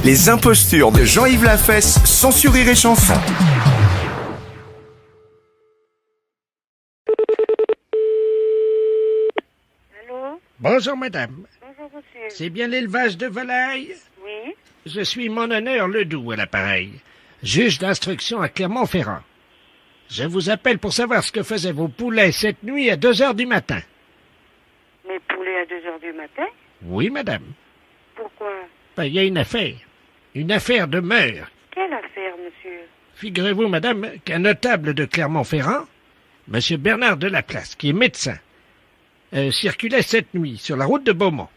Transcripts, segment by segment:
Les impostures de Jean-Yves Lafesse, sans sourire et chanson. Allô? Bonjour madame, Bonjour monsieur. c'est bien l'élevage de volailles? Oui? Je suis mon honneur Ledoux à l'appareil, juge d'instruction à Clermont-Ferrand. Je vous appelle pour savoir ce que faisaient vos poulets cette nuit à 2 heures du matin. Mes poulets à 2 heures du matin? Oui madame, Pourquoi? il y a une affaire de meurtre. Quelle affaire, monsieur? Figurez-vous madame qu'un notable de Clermont-Ferrand, monsieur Bernard Delaplace, qui est médecin, circulait cette nuit sur la route de Beaumont.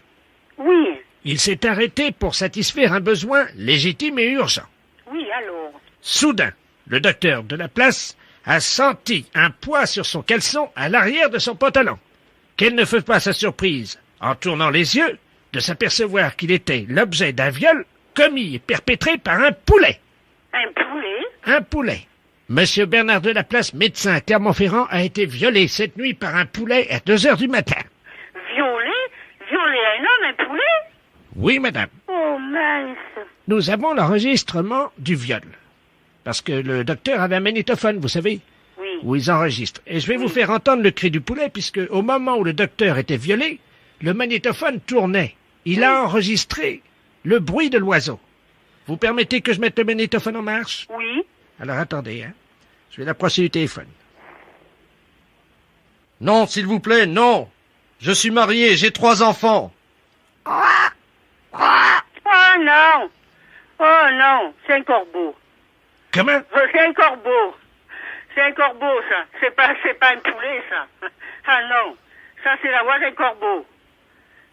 Oui. Il s'est arrêté pour satisfaire un besoin légitime et urgent. Oui, alors? Soudain, le docteur Delaplace a senti un poids sur son caleçon à l'arrière de son pantalon. Quelle ne fut pas sa surprise, en tournant les yeux, de s'apercevoir qu'il était l'objet d'un viol commis et perpétré par un poulet. Un poulet? Un poulet. Monsieur Bernard Delaplace, médecin à Clermont-Ferrand, a été violé cette nuit par un poulet à 2 heures du matin. Violé? Violer un homme, un poulet? Oui, madame. Oh, mince. Nous avons l'enregistrement du viol. Parce que le docteur avait un magnétophone, vous savez, Oui. où ils enregistrent. Et je vais vous faire entendre le cri du poulet, puisque au moment où le docteur était violé, le magnétophone tournait. Il a enregistré le bruit de l'oiseau. Vous permettez que je mette le magnétophone en marche? Oui? Alors attendez, hein. Je vais l'approcher du téléphone. Non, s'il vous plaît, non. Je suis marié, j'ai 3 enfants. Oh non! Oh non! C'est un corbeau. Comment? C'est un corbeau. C'est un corbeau, ça. C'est pas un poulet, ça. Ah non. Ça, c'est la voix d'un corbeau.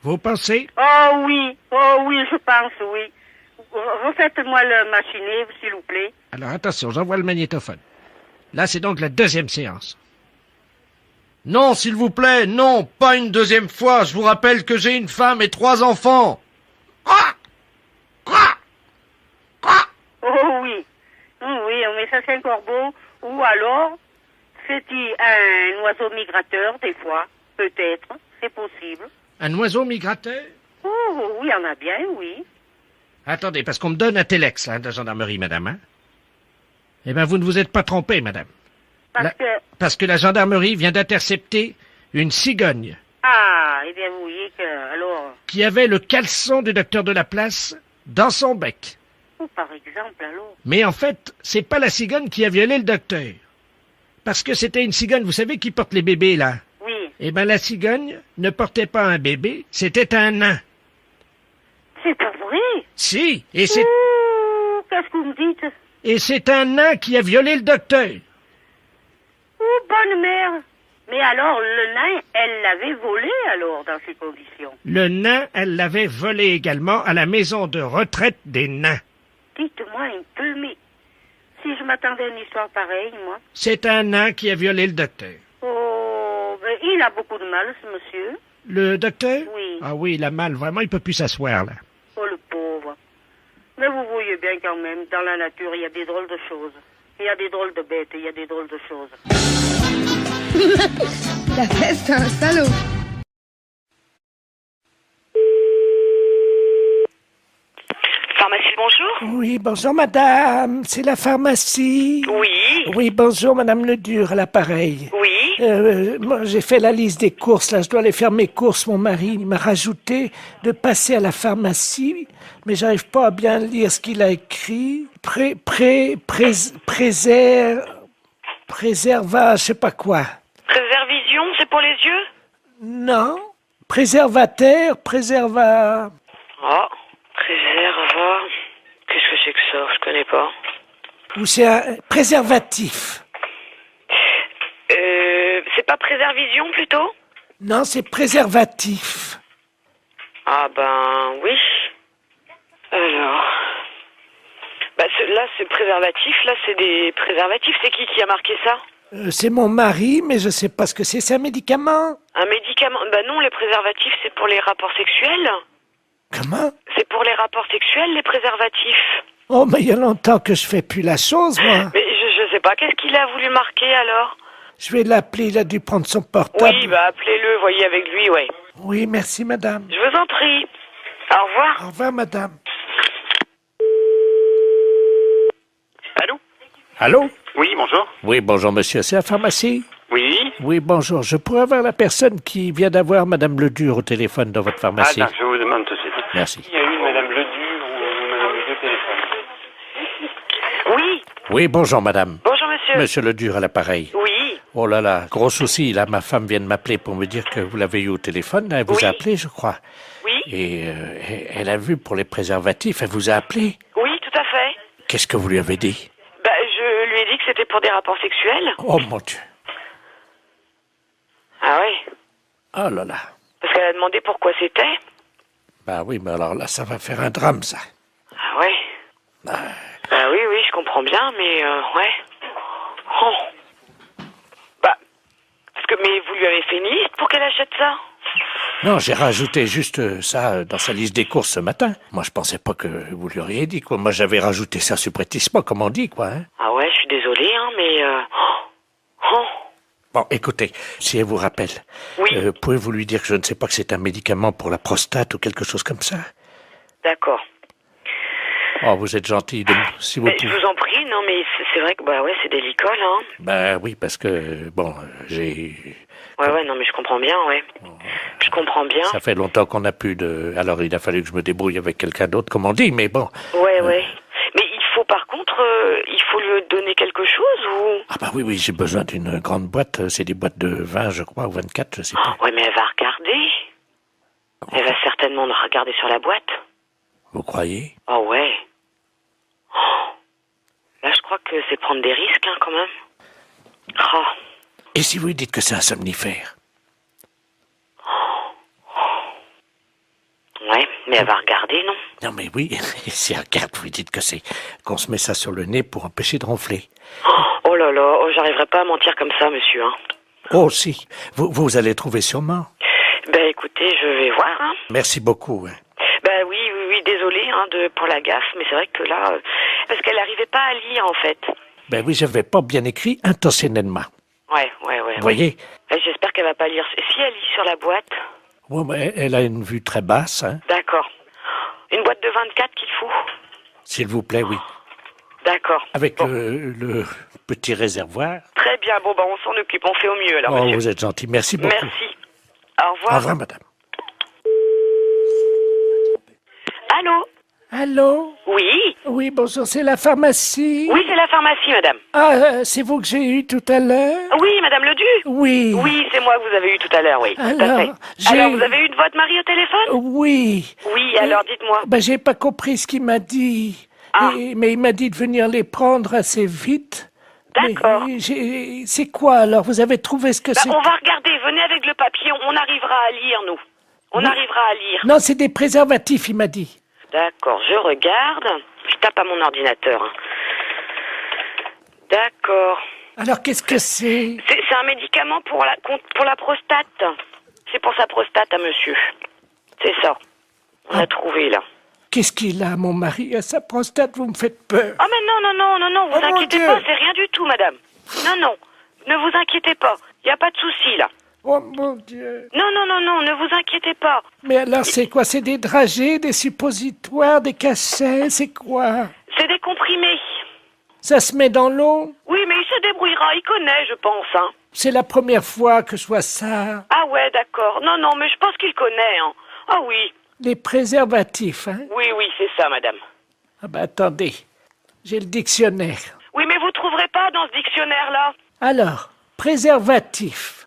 Vous pensez? Oh oui, je pense, oui. Refaites-moi le machiné, s'il vous plaît. Alors attention, j'envoie le magnétophone. Là, c'est donc la 2e séance. Non, s'il vous plaît, non, pas une 2e fois. Je vous rappelle que j'ai une femme et 3 enfants. Oh oui. Oui, mais ça, c'est un corbeau. Ou alors, c'est-il un oiseau migrateur, des fois? Peut-être. C'est possible. Un oiseau migrateur? Oh, oui, il y en a bien, oui. Attendez, parce qu'on me donne un téléx, de la gendarmerie, madame, hein? Eh bien, vous ne vous êtes pas trompé, madame. Parce que la gendarmerie vient d'intercepter une cigogne. Ah, eh bien, vous voyez que, alors... Qui avait le caleçon du docteur Delaplace dans son bec. Oh, par exemple, alors... Mais en fait, c'est pas la cigogne qui a violé le docteur. Parce que c'était une cigogne, vous savez, qui porte les bébés, là. Oui. Eh bien, la cigogne ne portait pas un bébé, c'était un nain. C'est pas vrai? Si, et c'est... Ouh, qu'est-ce que vous me dites? Et c'est un nain qui a violé le docteur. Oh, bonne mère! Mais alors, le nain, elle l'avait volé, alors, dans ces conditions? Le nain, elle l'avait volé également à la maison de retraite des nains. Dites-moi un peu, mais si je m'attendais à une histoire pareille, moi... C'est un nain qui a violé le docteur. Oh, ben, il a beaucoup de mal, ce monsieur. Le docteur? Oui. Ah oui, il a mal, vraiment, il peut plus s'asseoir, là. Oh, le pauvre. Mais vous voyez bien quand même, dans la nature, il y a des drôles de choses. Il y a des drôles de bêtes, il y a des drôles de choses. La fesse, c'est un salaud. Pharmacie, bonjour. Oui, bonjour madame, c'est la pharmacie. Oui. Oui, bonjour madame Ledur à l'appareil. Oui. Moi, j'ai fait la liste des courses, là, je dois aller faire mes courses. Mon mari m'a rajouté de passer à la pharmacie, mais j'arrive pas à bien lire ce qu'il a écrit. Préserva, je sais pas quoi. Préservision, c'est pour les yeux? Non, préservateur, Oh, préserva... Qu'est-ce que c'est que ça? Je connais pas. ou c'est un préservatif. C'est pas préservision, plutôt? Non, c'est préservatif. Ah ben, oui. Alors... là, c'est préservatif, là, c'est des préservatifs. C'est qui a marqué ça? C'est mon mari, mais je sais pas ce que c'est. C'est un médicament. Un médicament? Bah non, les préservatifs, c'est pour les rapports sexuels. Comment? C'est pour les rapports sexuels, les préservatifs. Oh, mais il y a longtemps que je fais plus la chose, moi. Mais je sais pas, qu'est-ce qu'il a voulu marquer, alors? Je vais l'appeler, il a dû prendre son portable. Oui, bah appelez-le, voyez avec lui, ouais. Oui, merci madame. Je vous en prie. Au revoir. Au revoir madame. Allô? Oui, bonjour. Oui, bonjour, monsieur. C'est la pharmacie? Oui. Oui, bonjour. Je pourrais avoir la personne qui vient d'avoir Madame Ledur au téléphone dans votre pharmacie? Attends, je vous demande tout de suite. Merci. Il y a eu Madame Ledur ou Madame Ledur au téléphone. Oui, Oui, bonjour, madame. bonjour monsieur. Monsieur Ledur à l'appareil. Oui, Oh là là, gros souci. Là, ma femme vient de m'appeler pour me dire que vous l'avez eu au téléphone. Elle vous Oui. a appelé, je crois. oui, Et elle a vu pour les préservatifs. Elle vous a appelé. oui, tout à fait. Qu'est-ce que vous lui avez dit? Bah, je lui ai dit que c'était pour des rapports sexuels. Oh mon Dieu. Ah ouais, Oh là là. parce qu'elle a demandé pourquoi c'était. Bah oui, mais alors là, ça va faire un drame, ça. Ah ouais. Bah oui, oui, je comprends bien, mais ouais. Oh. Bah, parce que, mais vous lui avez fait une liste pour qu'elle achète ça? Non, j'ai rajouté juste ça dans sa liste des courses ce matin. Moi, je pensais pas que vous lui auriez dit, quoi. Moi, j'avais rajouté ça subrepticement, comme on dit, quoi. Hein. Ah ouais, je suis désolée, hein, mais oh. Bon, écoutez, si elle vous rappelle, Oui. pouvez-vous lui dire que je ne sais pas que c'est un médicament pour la prostate ou quelque chose comme ça? D'accord. Oh, vous êtes gentil, si vous Mais je pouvez. vous en prie, non, mais c'est vrai que, bah ouais, c'est délicat, hein. Ben oui, parce que, bon, j'ai... Ouais, non, mais je comprends bien, ouais. Je comprends bien. Ça fait longtemps qu'on n'a plus de... Alors, il a fallu que je me débrouille avec quelqu'un d'autre, comme on dit, mais bon. Ouais. Mais il faut, par contre, il faut lui donner quelque chose ou... Ah bah oui, j'ai besoin d'une grande boîte. C'est des boîtes de 20, je crois, ou 24, je sais pas. Ouais, mais elle va regarder. Elle va certainement regarder sur la boîte. Vous croyez? Oh ouais. Oh. Là, je crois que c'est prendre des risques, hein, quand même. Oh. Et si vous lui dites que c'est un somnifère? Ouais, mais elle va regarder, non? Non mais oui, si elle regarde, vous lui dites que c'est... qu'on se met ça sur le nez pour empêcher de ronfler. Oh là là, j'arriverai pas à mentir comme ça, monsieur, hein. Oh si, vous allez trouver sûrement. Ben écoutez, je vais voir, hein. Merci beaucoup. Hein. Ben oui, désolé hein, pour la gaffe, mais c'est vrai que là, parce qu'elle n'arrivait pas à lire en fait. Ben oui, j'avais pas bien écrit intentionnellement. Ouais. Vous voyez? J'espère qu'elle va pas lire. Si elle lit sur la boîte. Ouais, mais elle a une vue très basse, hein. D'accord. Une boîte de 24 qu'il faut. S'il vous plaît, oui. D'accord. Avec Bon. le petit réservoir. Très bien, bon, on s'en occupe, on fait au mieux alors, Oh, monsieur. vous êtes gentil, merci beaucoup. Merci. Au revoir. Au revoir, madame. Allô? Allô? Oui? Oui, bonjour, c'est la pharmacie. Oui, c'est la pharmacie, madame. Ah, c'est vous que j'ai eu tout à l'heure? Oui, madame Ledu? Oui. Oui, c'est moi que vous avez eu tout à l'heure, oui. Tout à Alors, fait. Alors, vous avez eu de votre mari au téléphone? Oui. Oui, alors dites-moi. Ben, j'ai pas compris ce qu'il m'a dit. Ah. Mais il m'a dit de venir les prendre assez vite. D'accord. Mais c'est quoi alors? Vous avez trouvé ce que c'est? On va regarder, venez avec le papier, on arrivera à lire, nous. On arrivera à lire. Non, c'est des préservatifs, il m'a dit. D'accord, je regarde. Je tape à mon ordinateur. Hein. D'accord. Alors, qu'est-ce que c'est? C'est un médicament pour la prostate. C'est pour sa prostate à monsieur. C'est ça. On a trouvé, là. Qu'est-ce qu'il a, mon mari, à sa prostate? Vous me faites peur. Ah, mais non, vous Oh, mon inquiétez Dieu. pas, c'est rien du tout, madame. Non, ne vous inquiétez pas. Il n'y a pas de souci, là. Oh, mon Dieu. Non, ne vous inquiétez pas. Mais alors, c'est quoi? C'est des dragées, des suppositoires, des cachets? C'est quoi? C'est des comprimés. Ça se met dans l'eau? Oui, mais il se débrouillera, il connaît, je pense, hein. C'est la première fois que je vois ça. Ah ouais, d'accord. Non, mais je pense qu'il connaît, hein. Ah oui. Les préservatifs, hein? Oui, c'est ça, madame. Ah ben, attendez. J'ai le dictionnaire. Oui, mais vous trouverez pas dans ce dictionnaire-là. Alors, préservatif.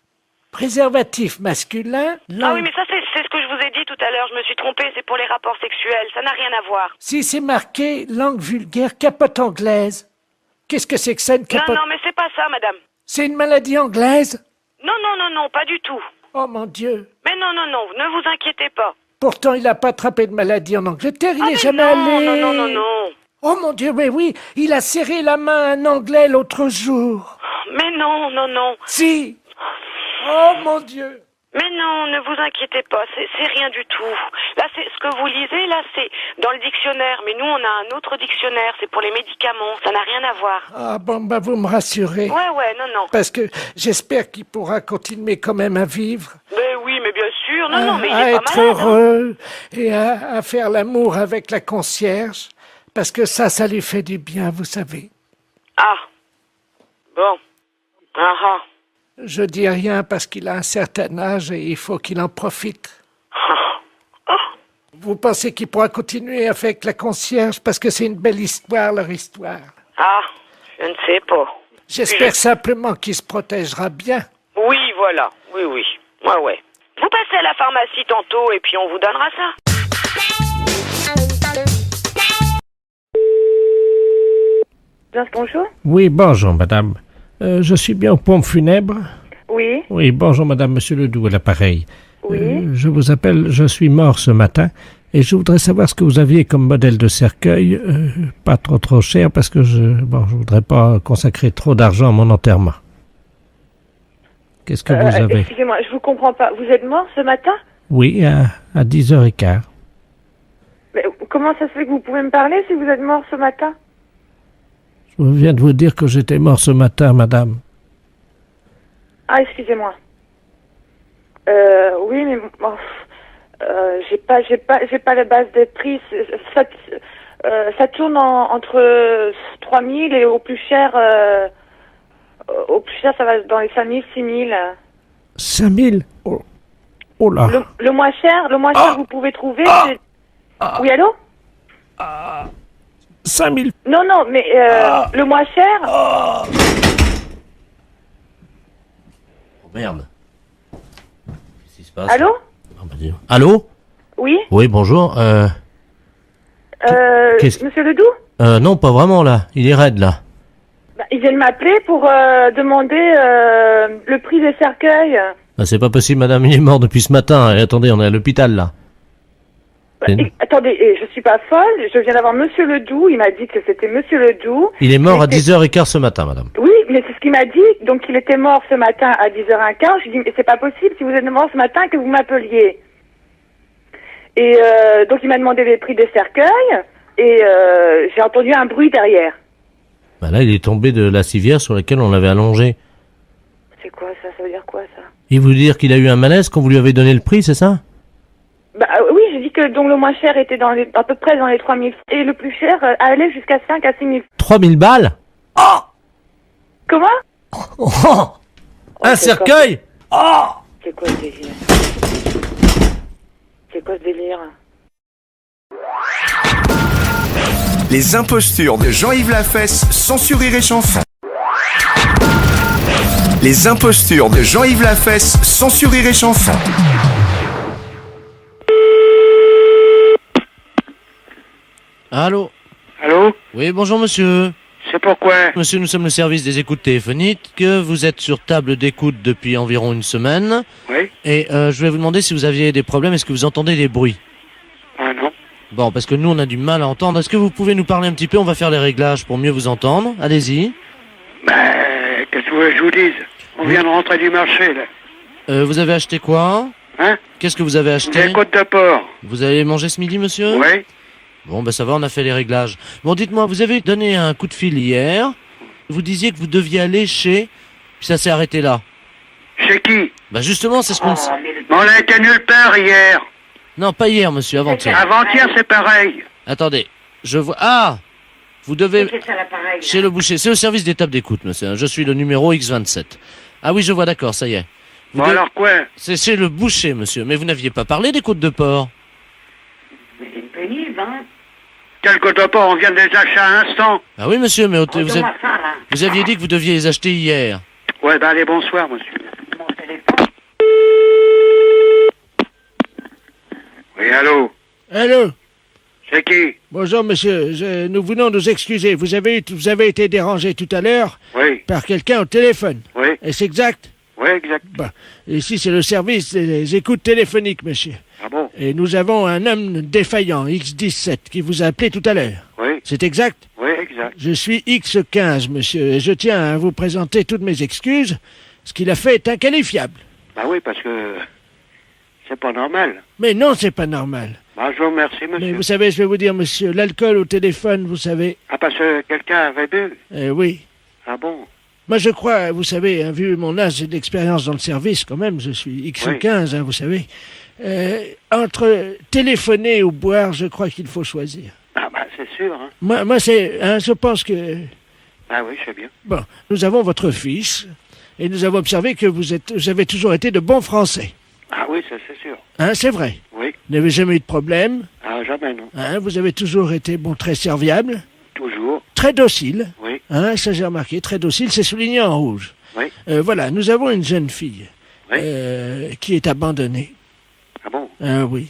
Préservatif masculin, Ah langue... oui, mais ça, c'est ce que je vous ai dit tout à l'heure. Je me suis trompée, c'est pour les rapports sexuels. Ça n'a rien à voir. Si c'est marqué langue vulgaire, capote anglaise. Qu'est-ce que c'est que ça, une capote? Non, mais c'est pas ça, madame. C'est une maladie anglaise? Non, pas du tout. Oh mon Dieu. Mais non, ne vous inquiétez pas. Pourtant, il n'a pas attrapé de maladie en Angleterre, il Ah, n'est mais jamais allé. non. Oh mon Dieu, mais oui, il a serré la main à un Anglais l'autre jour. Mais non. Si. Oh mon Dieu. Mais non, ne vous inquiétez pas, c'est rien du tout. Là, c'est ce que vous lisez, là, c'est dans le dictionnaire. Mais nous, on a un autre dictionnaire, c'est pour les médicaments. Ça n'a rien à voir. Ah bon, bah vous me rassurez. Ouais, non. Parce que j'espère qu'il pourra continuer quand même à vivre. Mais oui, mais bien sûr. Non, mais il à est être pas malade. Hein. heureux et à faire l'amour avec la concierge. Parce que ça lui fait du bien, vous savez. Ah, Bon. Ah ah. Je dis rien parce qu'il a un certain âge et il faut qu'il en profite. Vous pensez qu'il pourra continuer avec la concierge parce que c'est une belle histoire, leur histoire? Ah, je ne sais pas. J'espère simplement qu'il se protégera bien. Oui, voilà. Oui. Ouais. Vous passez à la pharmacie tantôt et puis on vous donnera ça. Bonjour. Oui, bonjour, madame. Je suis bien aux pompes funèbres? Oui. Oui, bonjour, madame, monsieur Ledoux, à l'appareil. Oui. Je vous appelle, je suis mort ce matin, et je voudrais savoir ce que vous aviez comme modèle de cercueil, pas trop cher, parce que je voudrais pas consacrer trop d'argent à mon enterrement. Qu'est-ce que vous avez? Excusez-moi, je vous comprends pas. Vous êtes mort ce matin? Oui, à 10h15. Mais comment ça se fait que vous pouvez me parler si vous êtes mort ce matin? Je viens de vous dire que j'étais mort ce matin, madame. Ah, excusez-moi. Oui, mais bon, j'ai pas la base des prix. Ça tourne entre 3000 et au plus cher, ça va dans les 5000, 6000. 5000? Oh là. Le moins cher, que vous pouvez trouver, c'est... Oui, allô? 5000. Non, mais le moins cher... Oh merde. Qu'est-ce qui se passe? Allô? Oh, bah, dis donc. Allô? Oui? Oui, bonjour. Qu'est-ce- Monsieur Ledoux? Non, pas vraiment là. Il est raide là. Bah, ils viennent m'appeler pour demander le prix des cercueils. Bah, c'est pas possible, madame. Il est mort depuis ce matin. Et attendez, on est à l'hôpital là. Attendez, je suis pas folle. Je viens d'avoir Monsieur Ledoux. Il m'a dit que c'était Monsieur Ledoux. Il est mort à Mais 10h15 ce matin, madame. Oui, mais c'est ce qu'il m'a dit. Donc il était mort ce matin à 10h15. Je lui ai dit, mais c'est pas possible si vous êtes mort ce matin que vous m'appeliez. Et donc il m'a demandé les prix des cercueils. Et j'ai entendu un bruit derrière. Bah là, il est tombé de la civière sur laquelle on l'avait allongé. C'est quoi ça? Ça veut dire quoi ça? Il voulait dire qu'il a eu un malaise quand vous lui avez donné le prix, c'est ça? Bah oui, j'ai dit que donc le moins cher était à peu près dans les 3000 et le plus cher allait jusqu'à 5 à 6000. 3000 balles? Comment? Un c'est cercueil? C'est quoi ce délire? C'est quoi ce délire? Les impostures de Jean-Yves Lafesse, sans sourire et chanson. Les impostures de Jean-Yves Lafesse, sans sourire et chanson. Allô? Allô? Oui, bonjour monsieur. C'est pourquoi? Monsieur, nous sommes le service des écoutes téléphoniques. Vous êtes sur table d'écoute depuis environ une semaine. Oui? Et je vais vous demander si vous aviez des problèmes. Est-ce que vous entendez des bruits? Ah non. Bon, parce que nous, on a du mal à entendre. Est-ce que vous pouvez nous parler un petit peu? On va faire les réglages pour mieux vous entendre. Allez-y. Qu'est-ce que vous voulez que je vous dise? On vient de rentrer du marché, là. Vous avez acheté quoi? Hein? Qu'est-ce que vous avez acheté? Des côtes de porc. Vous avez mangé ce midi, monsieur? Oui? Bon, ben ça va, on a fait les réglages. Bon, dites-moi, vous avez donné un coup de fil hier. Vous disiez que vous deviez aller chez... Puis ça s'est arrêté là. Chez qui? Bah justement, c'est ce qu'on... Mais on a été nulle part hier. Non, pas hier, monsieur, avant-hier. Avant-hier, c'est pareil. Attendez, je vois... Ah! Vous devez... Chez le boucher. C'est au service des tables d'écoute, monsieur. Je suis le numéro X27. Ah oui, je vois, d'accord, ça y est. Vous Bon, devez- alors quoi? C'est chez le boucher, monsieur. Mais vous n'aviez pas parlé des côtes de porc. Quelles côtes de porc? On vient de les acheter à l'instant. Ah oui, monsieur, mais vous aviez dit que vous deviez les acheter hier. Ouais, ben allez, bonsoir, monsieur. Oui, allô? Allô? C'est qui? Bonjour, monsieur. Nous voulons nous excuser. Vous avez été dérangé tout à l'heure Oui, par quelqu'un au téléphone. oui, Est-ce exact? oui, exact. Bah, ici, c'est le service des écoutes téléphoniques, monsieur. Ah bon? Et nous avons un homme défaillant, X17, qui vous a appelé tout à l'heure. Oui, C'est exact? oui, exact. Je suis X15, monsieur, et je tiens à vous présenter toutes mes excuses. Ce qu'il a fait est inqualifiable. Bah oui, parce que c'est pas normal. Mais non, c'est pas normal. Bah, je vous remercie, Mais monsieur. vous savez, je vais vous dire, monsieur, l'alcool au téléphone, vous savez... Ah, parce que quelqu'un avait bu? Oui. Ah bon? Moi, je crois, vous savez, hein, vu mon âge et d'expérience dans le service, quand même, je suis X15, hein, vous savez. Entre téléphoner ou boire, je crois qu'il faut choisir. Ah bah, c'est sûr, hein. Moi, c'est... Hein, je pense que Ah oui, c'est bien. Bon, nous avons votre fiche, et nous avons observé que vous avez toujours été de bons Français. Ah oui, ça c'est sûr. Hein, c'est vrai. Oui. Vous n'avez jamais eu de problème. Ah, jamais, non. Hein, vous avez toujours été, bon, très serviable, Toujours. très docile. Oui. Hein, ça j'ai remarqué, très docile, c'est souligné en rouge. Oui. Voilà, nous avons une jeune fille Oui. qui est abandonnée. Ah bon? Oui.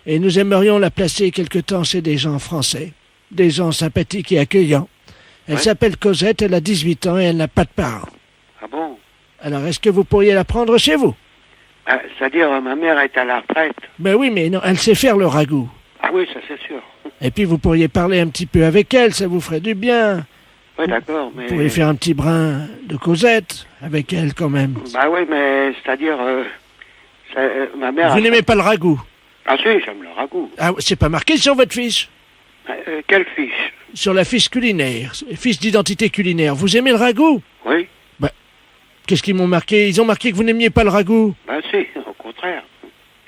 Et nous aimerions la placer quelque temps chez des gens français, des gens sympathiques et accueillants. Elle Oui. s'appelle Cosette, elle a 18 ans et elle n'a pas de parents. Ah bon? Alors, est-ce que vous pourriez la prendre chez vous? Ah, c'est-à-dire, ma mère est à la retraite. Ben oui, mais non, elle sait faire le ragoût. Ah oui, ça c'est sûr. Et puis, vous pourriez parler un petit peu avec elle, ça vous ferait du bien. Oui, d'accord, mais... Vous pourriez faire un petit brin de Cosette avec elle, quand même. Bah oui, mais c'est-à-dire, ma mère... Vous n'aimez pas le ragoût? Ah si, j'aime le ragoût. Ah, c'est pas marqué sur votre fiche? Quelle fiche? Sur la fiche culinaire, fiche d'identité culinaire. Vous aimez le ragoût? Oui. Qu'est-ce qu'ils m'ont marqué? Ils ont marqué que vous n'aimiez pas le ragoût. Bah si, au contraire.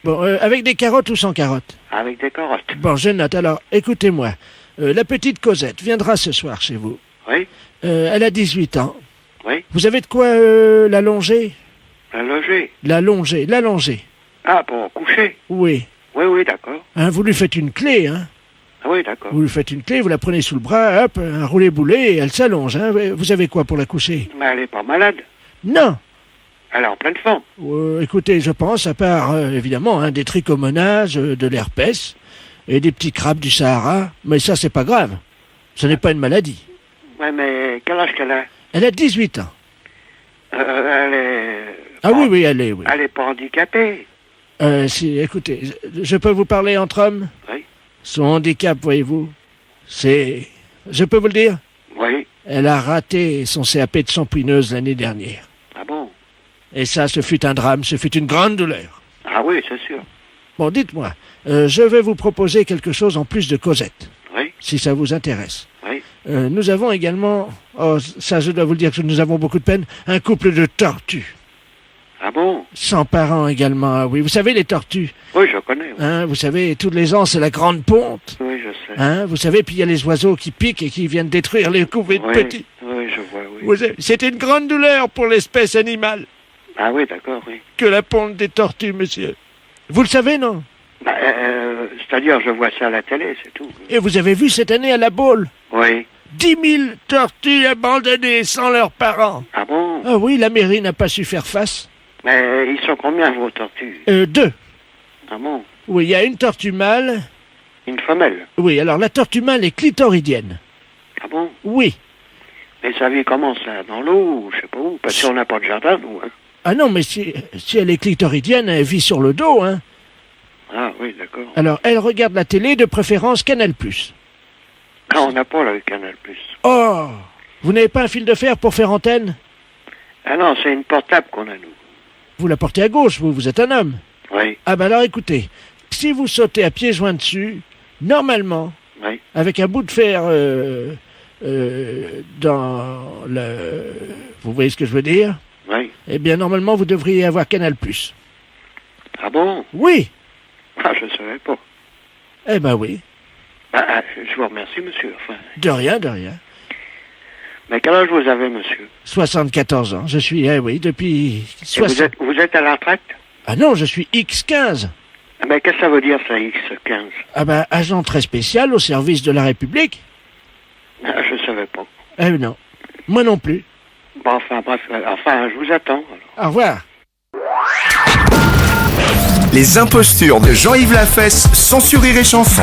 Bon, avec des carottes ou sans carottes? Avec des carottes. Bon, je note. Alors, écoutez-moi. La petite Cosette viendra ce soir chez vous. Oui. Elle a 18 ans. Oui. Vous avez de quoi la longer? La loger. La longer. Ah, pour coucher? Oui. Oui, d'accord. Hein, vous lui faites une clé, hein? Ah oui, d'accord. Vous lui faites une clé, vous la prenez sous le bras, hop, un roulé-boulé, et elle s'allonge, hein? Vous avez quoi pour la coucher? Mais elle est pas malade. Non. Elle est en pleine forme. Écoutez, je pense, à part, évidemment, hein, des trichomonases, de l'herpès, et des petits crabes du Sahara, mais ça, c'est pas grave. Ce n'est pas une maladie. Ouais, mais quel âge qu'elle a? Elle a 18 ans. Elle est... Ah oui, elle est, oui. Elle est pas handicapée. Écoutez, je peux vous parler entre hommes? Oui. Son handicap, voyez-vous, c'est... Je peux vous le dire? Oui. Elle a raté son CAP de champouineuse l'année dernière. Ah bon? Et ça, ce fut un drame, ce fut une grande douleur. Ah oui, c'est sûr. Bon, dites-moi, je vais vous proposer quelque chose en plus de Cosette, Oui. si ça vous intéresse. Oui. Nous avons également, ça je dois vous le dire que nous avons beaucoup de peine, un couple de tortues. Ah bon? Sans parents également, ah oui. Vous savez, les tortues, Oui, je connais. Oui, hein, vous savez, tous les ans, c'est la grande ponte. oui je sais. Hein, vous savez, puis il y a les oiseaux qui piquent et qui viennent détruire les couvées de Oui, petits. oui, je vois, oui. Vous savez, c'est une grande douleur pour l'espèce animale Ah oui, d'accord, oui. que la ponte des tortues, monsieur. Vous le savez, non? Bah, c'est-à-dire, je vois ça à la télé, c'est tout. Et vous avez vu cette année à la Baule Oui. 10 000 tortues abandonnées sans leurs parents. Ah bon? Ah oui, la mairie n'a pas su faire face. Mais ils sont combien, vos tortues? 2. Ah bon? Oui, il y a une tortue mâle. Une femelle? Oui, alors la tortue mâle est clitoridienne. Ah bon? Oui. Mais ça vit comment, ça? Dans l'eau, ou je sais pas où? Parce qu'on n'a pas de jardin, nous, hein. Ah non, mais si elle est clitoridienne, elle vit sur le dos, hein. Ah oui, d'accord. Alors, elle regarde la télé, de préférence Canal+. Ah, on n'a pas le Canal+. Oh! Vous n'avez pas un fil de fer pour faire antenne? Ah non, c'est une portable qu'on a, nous. Vous la portez à gauche, vous êtes un homme. Oui, Ah ben alors écoutez, si vous sautez à pieds joints dessus, normalement, oui. avec un bout de fer dans le... Vous voyez ce que je veux dire? Oui. Eh bien, normalement, vous devriez avoir Canal+. Ah bon? Oui! Ah, je savais pas. Eh ben oui. Ah, je vous remercie, monsieur. Enfin, De rien, de rien. mais quel âge vous avez, monsieur? 74 ans. Je suis, oui, depuis... Et vous êtes à la retraite? Ah non, je suis X15. Ah, mais qu'est-ce que ça veut dire, ça, X15? Ah ben, agent très spécial au service de la République. Ah, je savais pas. Eh non. Moi non plus. Bon, enfin, bref, enfin, je vous attends, alors. Au revoir. Les impostures de Jean-Yves Lafesse, sans sourire et chanson.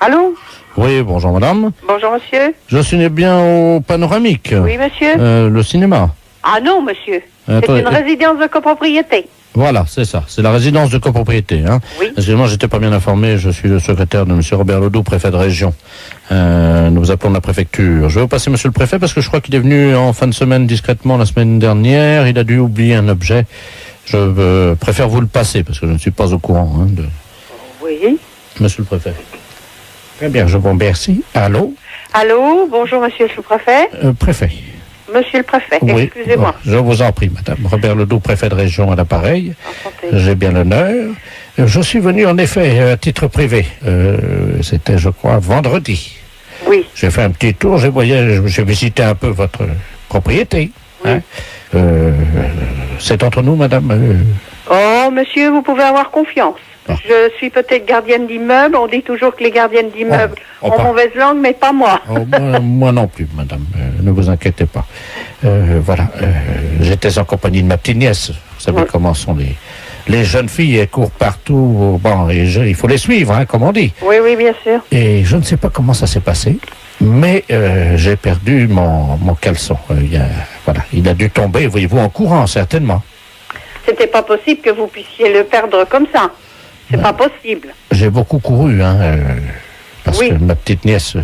Allô? Oui, bonjour madame. Bonjour, monsieur. Je suis bien au Panoramique. Oui, monsieur. Le cinéma. Ah non, monsieur. Attendez, C'est une résidence de copropriété. Voilà, c'est ça. C'est la résidence de copropriété. Hein. Oui. Excusez-moi, j'étais pas bien informé. Je suis le secrétaire de M. Robert Ledoux, préfet de région. Nous vous appelons de la préfecture. Je vais vous passer monsieur le préfet parce que je crois qu'il est venu en fin de semaine discrètement la semaine dernière. Il a dû oublier un objet. Je préfère vous le passer parce que je ne suis pas au courant. Hein, de... Oui. Monsieur le préfet. Très bien, je vous remercie. Allô? Allô, bonjour, monsieur le sous-préfet. Préfet. Monsieur le préfet, Oui, excusez-moi. je vous en prie, madame. Robert Ledoux, préfet de région à l'appareil. Enchanté. J'ai bien l'honneur. Je suis venu en effet à titre privé. C'était, je crois, vendredi. Oui. J'ai fait un petit tour, j'ai visité un peu votre propriété. Oui. Hein. C'est entre nous, madame. Oh, monsieur, vous pouvez avoir confiance. Ah. Je suis peut-être gardienne d'immeuble. On dit toujours que les gardiennes d'immeubles Oh, ont mauvaise langue, mais pas moi. Oh, moi non plus, madame. Ne vous inquiétez pas. Voilà. J'étais en compagnie de ma petite nièce. Vous savez Oui. comment sont les jeunes filles. Elles courent partout. Bon, il faut les suivre, hein, comme on dit. Oui, oui, bien sûr. Et je ne sais pas comment ça s'est passé, mais j'ai perdu mon caleçon. Il a dû tomber, voyez-vous, en courant, certainement. C'était pas possible que vous puissiez le perdre comme ça. C'est pas possible. J'ai beaucoup couru, parce Oui. que ma petite nièce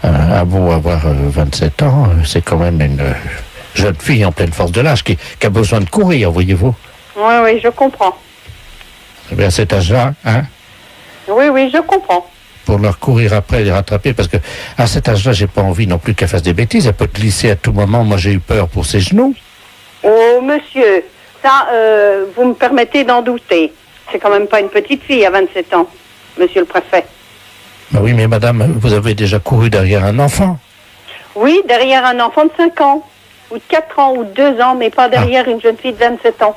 a beau avoir 27 ans, c'est quand même une jeune fille en pleine force de l'âge qui a besoin de courir, voyez-vous. Oui, oui, je comprends. Eh bien, à cet âge-là, Oui, oui, je comprends. pour leur courir après, les rattraper, parce que à cet âge-là, j'ai pas envie non plus qu'elle fasse des bêtises. Elle peut glisser à tout moment. Moi, j'ai eu peur pour ses genoux. Oh, monsieur, ça, vous me permettez d'en douter. C'est quand même pas une petite fille à 27 ans, monsieur le préfet. Ben oui, mais madame, vous avez déjà couru derrière un enfant. Oui, derrière un enfant de 5 ans, ou de 4 ans, ou de 2 ans, mais pas derrière une jeune fille de 27 ans.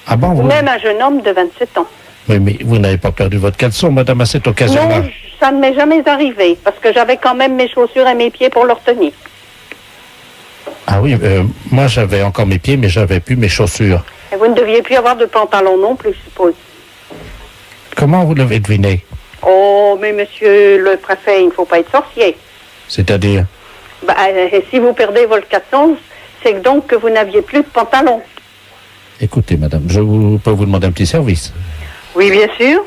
Ah bon, Ou vous... même un jeune homme de 27 ans. Oui, mais vous n'avez pas perdu votre caleçon, madame, à cette occasion-là. Non, ça ne m'est jamais arrivé, parce que j'avais quand même mes chaussures et mes pieds pour leur tenir. Ah oui, moi j'avais encore mes pieds, mais j'avais plus mes chaussures. Et vous ne deviez plus avoir de pantalon non plus, je suppose. Comment vous l'avez deviné? Oh, mais monsieur le préfet, il ne faut pas être sorcier. C'est-à-dire? Bah, si vous perdez votre caleçon, c'est donc que vous n'aviez plus de pantalon. Écoutez, madame, peux vous demander un petit service. Oui, bien sûr.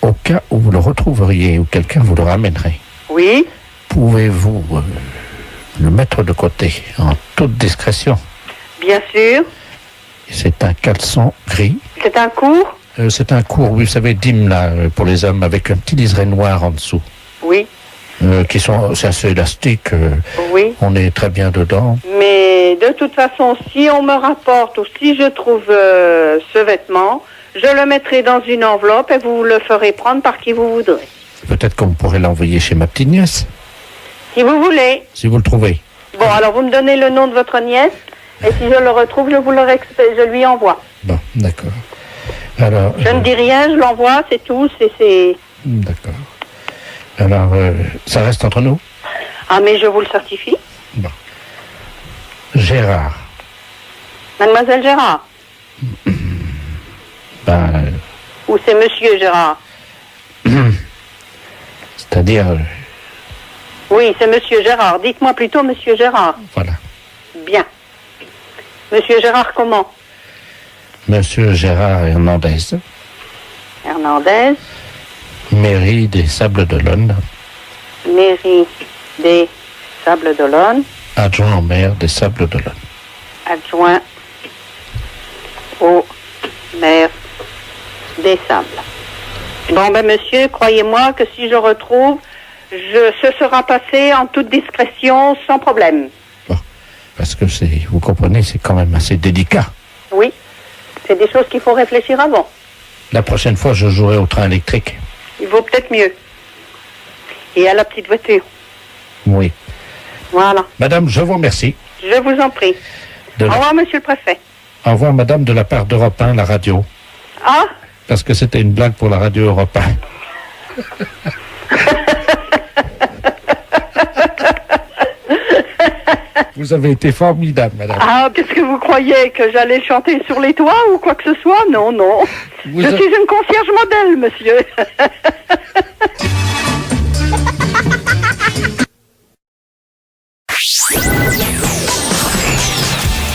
Au cas où vous le retrouveriez ou quelqu'un vous le ramènerait, Oui. pouvez-vous le mettre de côté en toute discrétion? Bien sûr. C'est un caleçon gris. C'est un cours. C'est un court, oui, vous savez, dîme là, pour les hommes, avec un petit liseré noir en dessous. Oui. C'est assez élastique. Oui. On est très bien dedans. Mais de toute façon, si on me rapporte ou si je trouve ce vêtement, je le mettrai dans une enveloppe et vous le ferez prendre par qui vous voudrez. Peut-être qu'on pourrait l'envoyer chez ma petite nièce, Si vous voulez. si vous le trouvez. Bon, alors vous me donnez le nom de votre nièce et si je le retrouve, je lui envoie. Bon, d'accord. Alors, Je ne dis rien, je l'envoie, c'est tout. d'accord. Alors, ça reste entre nous. Ah, mais je vous le certifie. Bon. Gérard. Mademoiselle Gérard. Ben, Ou c'est Monsieur Gérard. c'est-à-dire, Oui, c'est Monsieur Gérard. Dites-moi plutôt Monsieur Gérard. voilà. Bien. Monsieur Gérard comment? Monsieur Gérard Hernandez, Hernandez, mairie des Sables d'Olonne, mairie des Sables d'Olonne, adjoint au maire des Sables d'Olonne. adjoint au maire des Sables. Bon, ben monsieur, croyez-moi que si je retrouve, ce sera passé en toute discrétion, sans problème. Bon, parce que vous comprenez, c'est quand même assez délicat. Oui, c'est des choses qu'il faut réfléchir avant. La prochaine fois, je jouerai au train électrique. Il vaut peut-être mieux. Et à la petite voiture. Oui. Voilà. Madame, je vous remercie. Je vous en prie. Au revoir, monsieur le préfet. Au revoir, madame, de la part d'Europe 1, la radio. Ah, Parce que c'était une blague pour la radio Europe 1. Vous avez été formidable, madame. ah, qu'est-ce que vous croyez? Que j'allais chanter sur les toits ou quoi que ce soit? Non, non. Vous Je a- suis une concierge modèle, monsieur.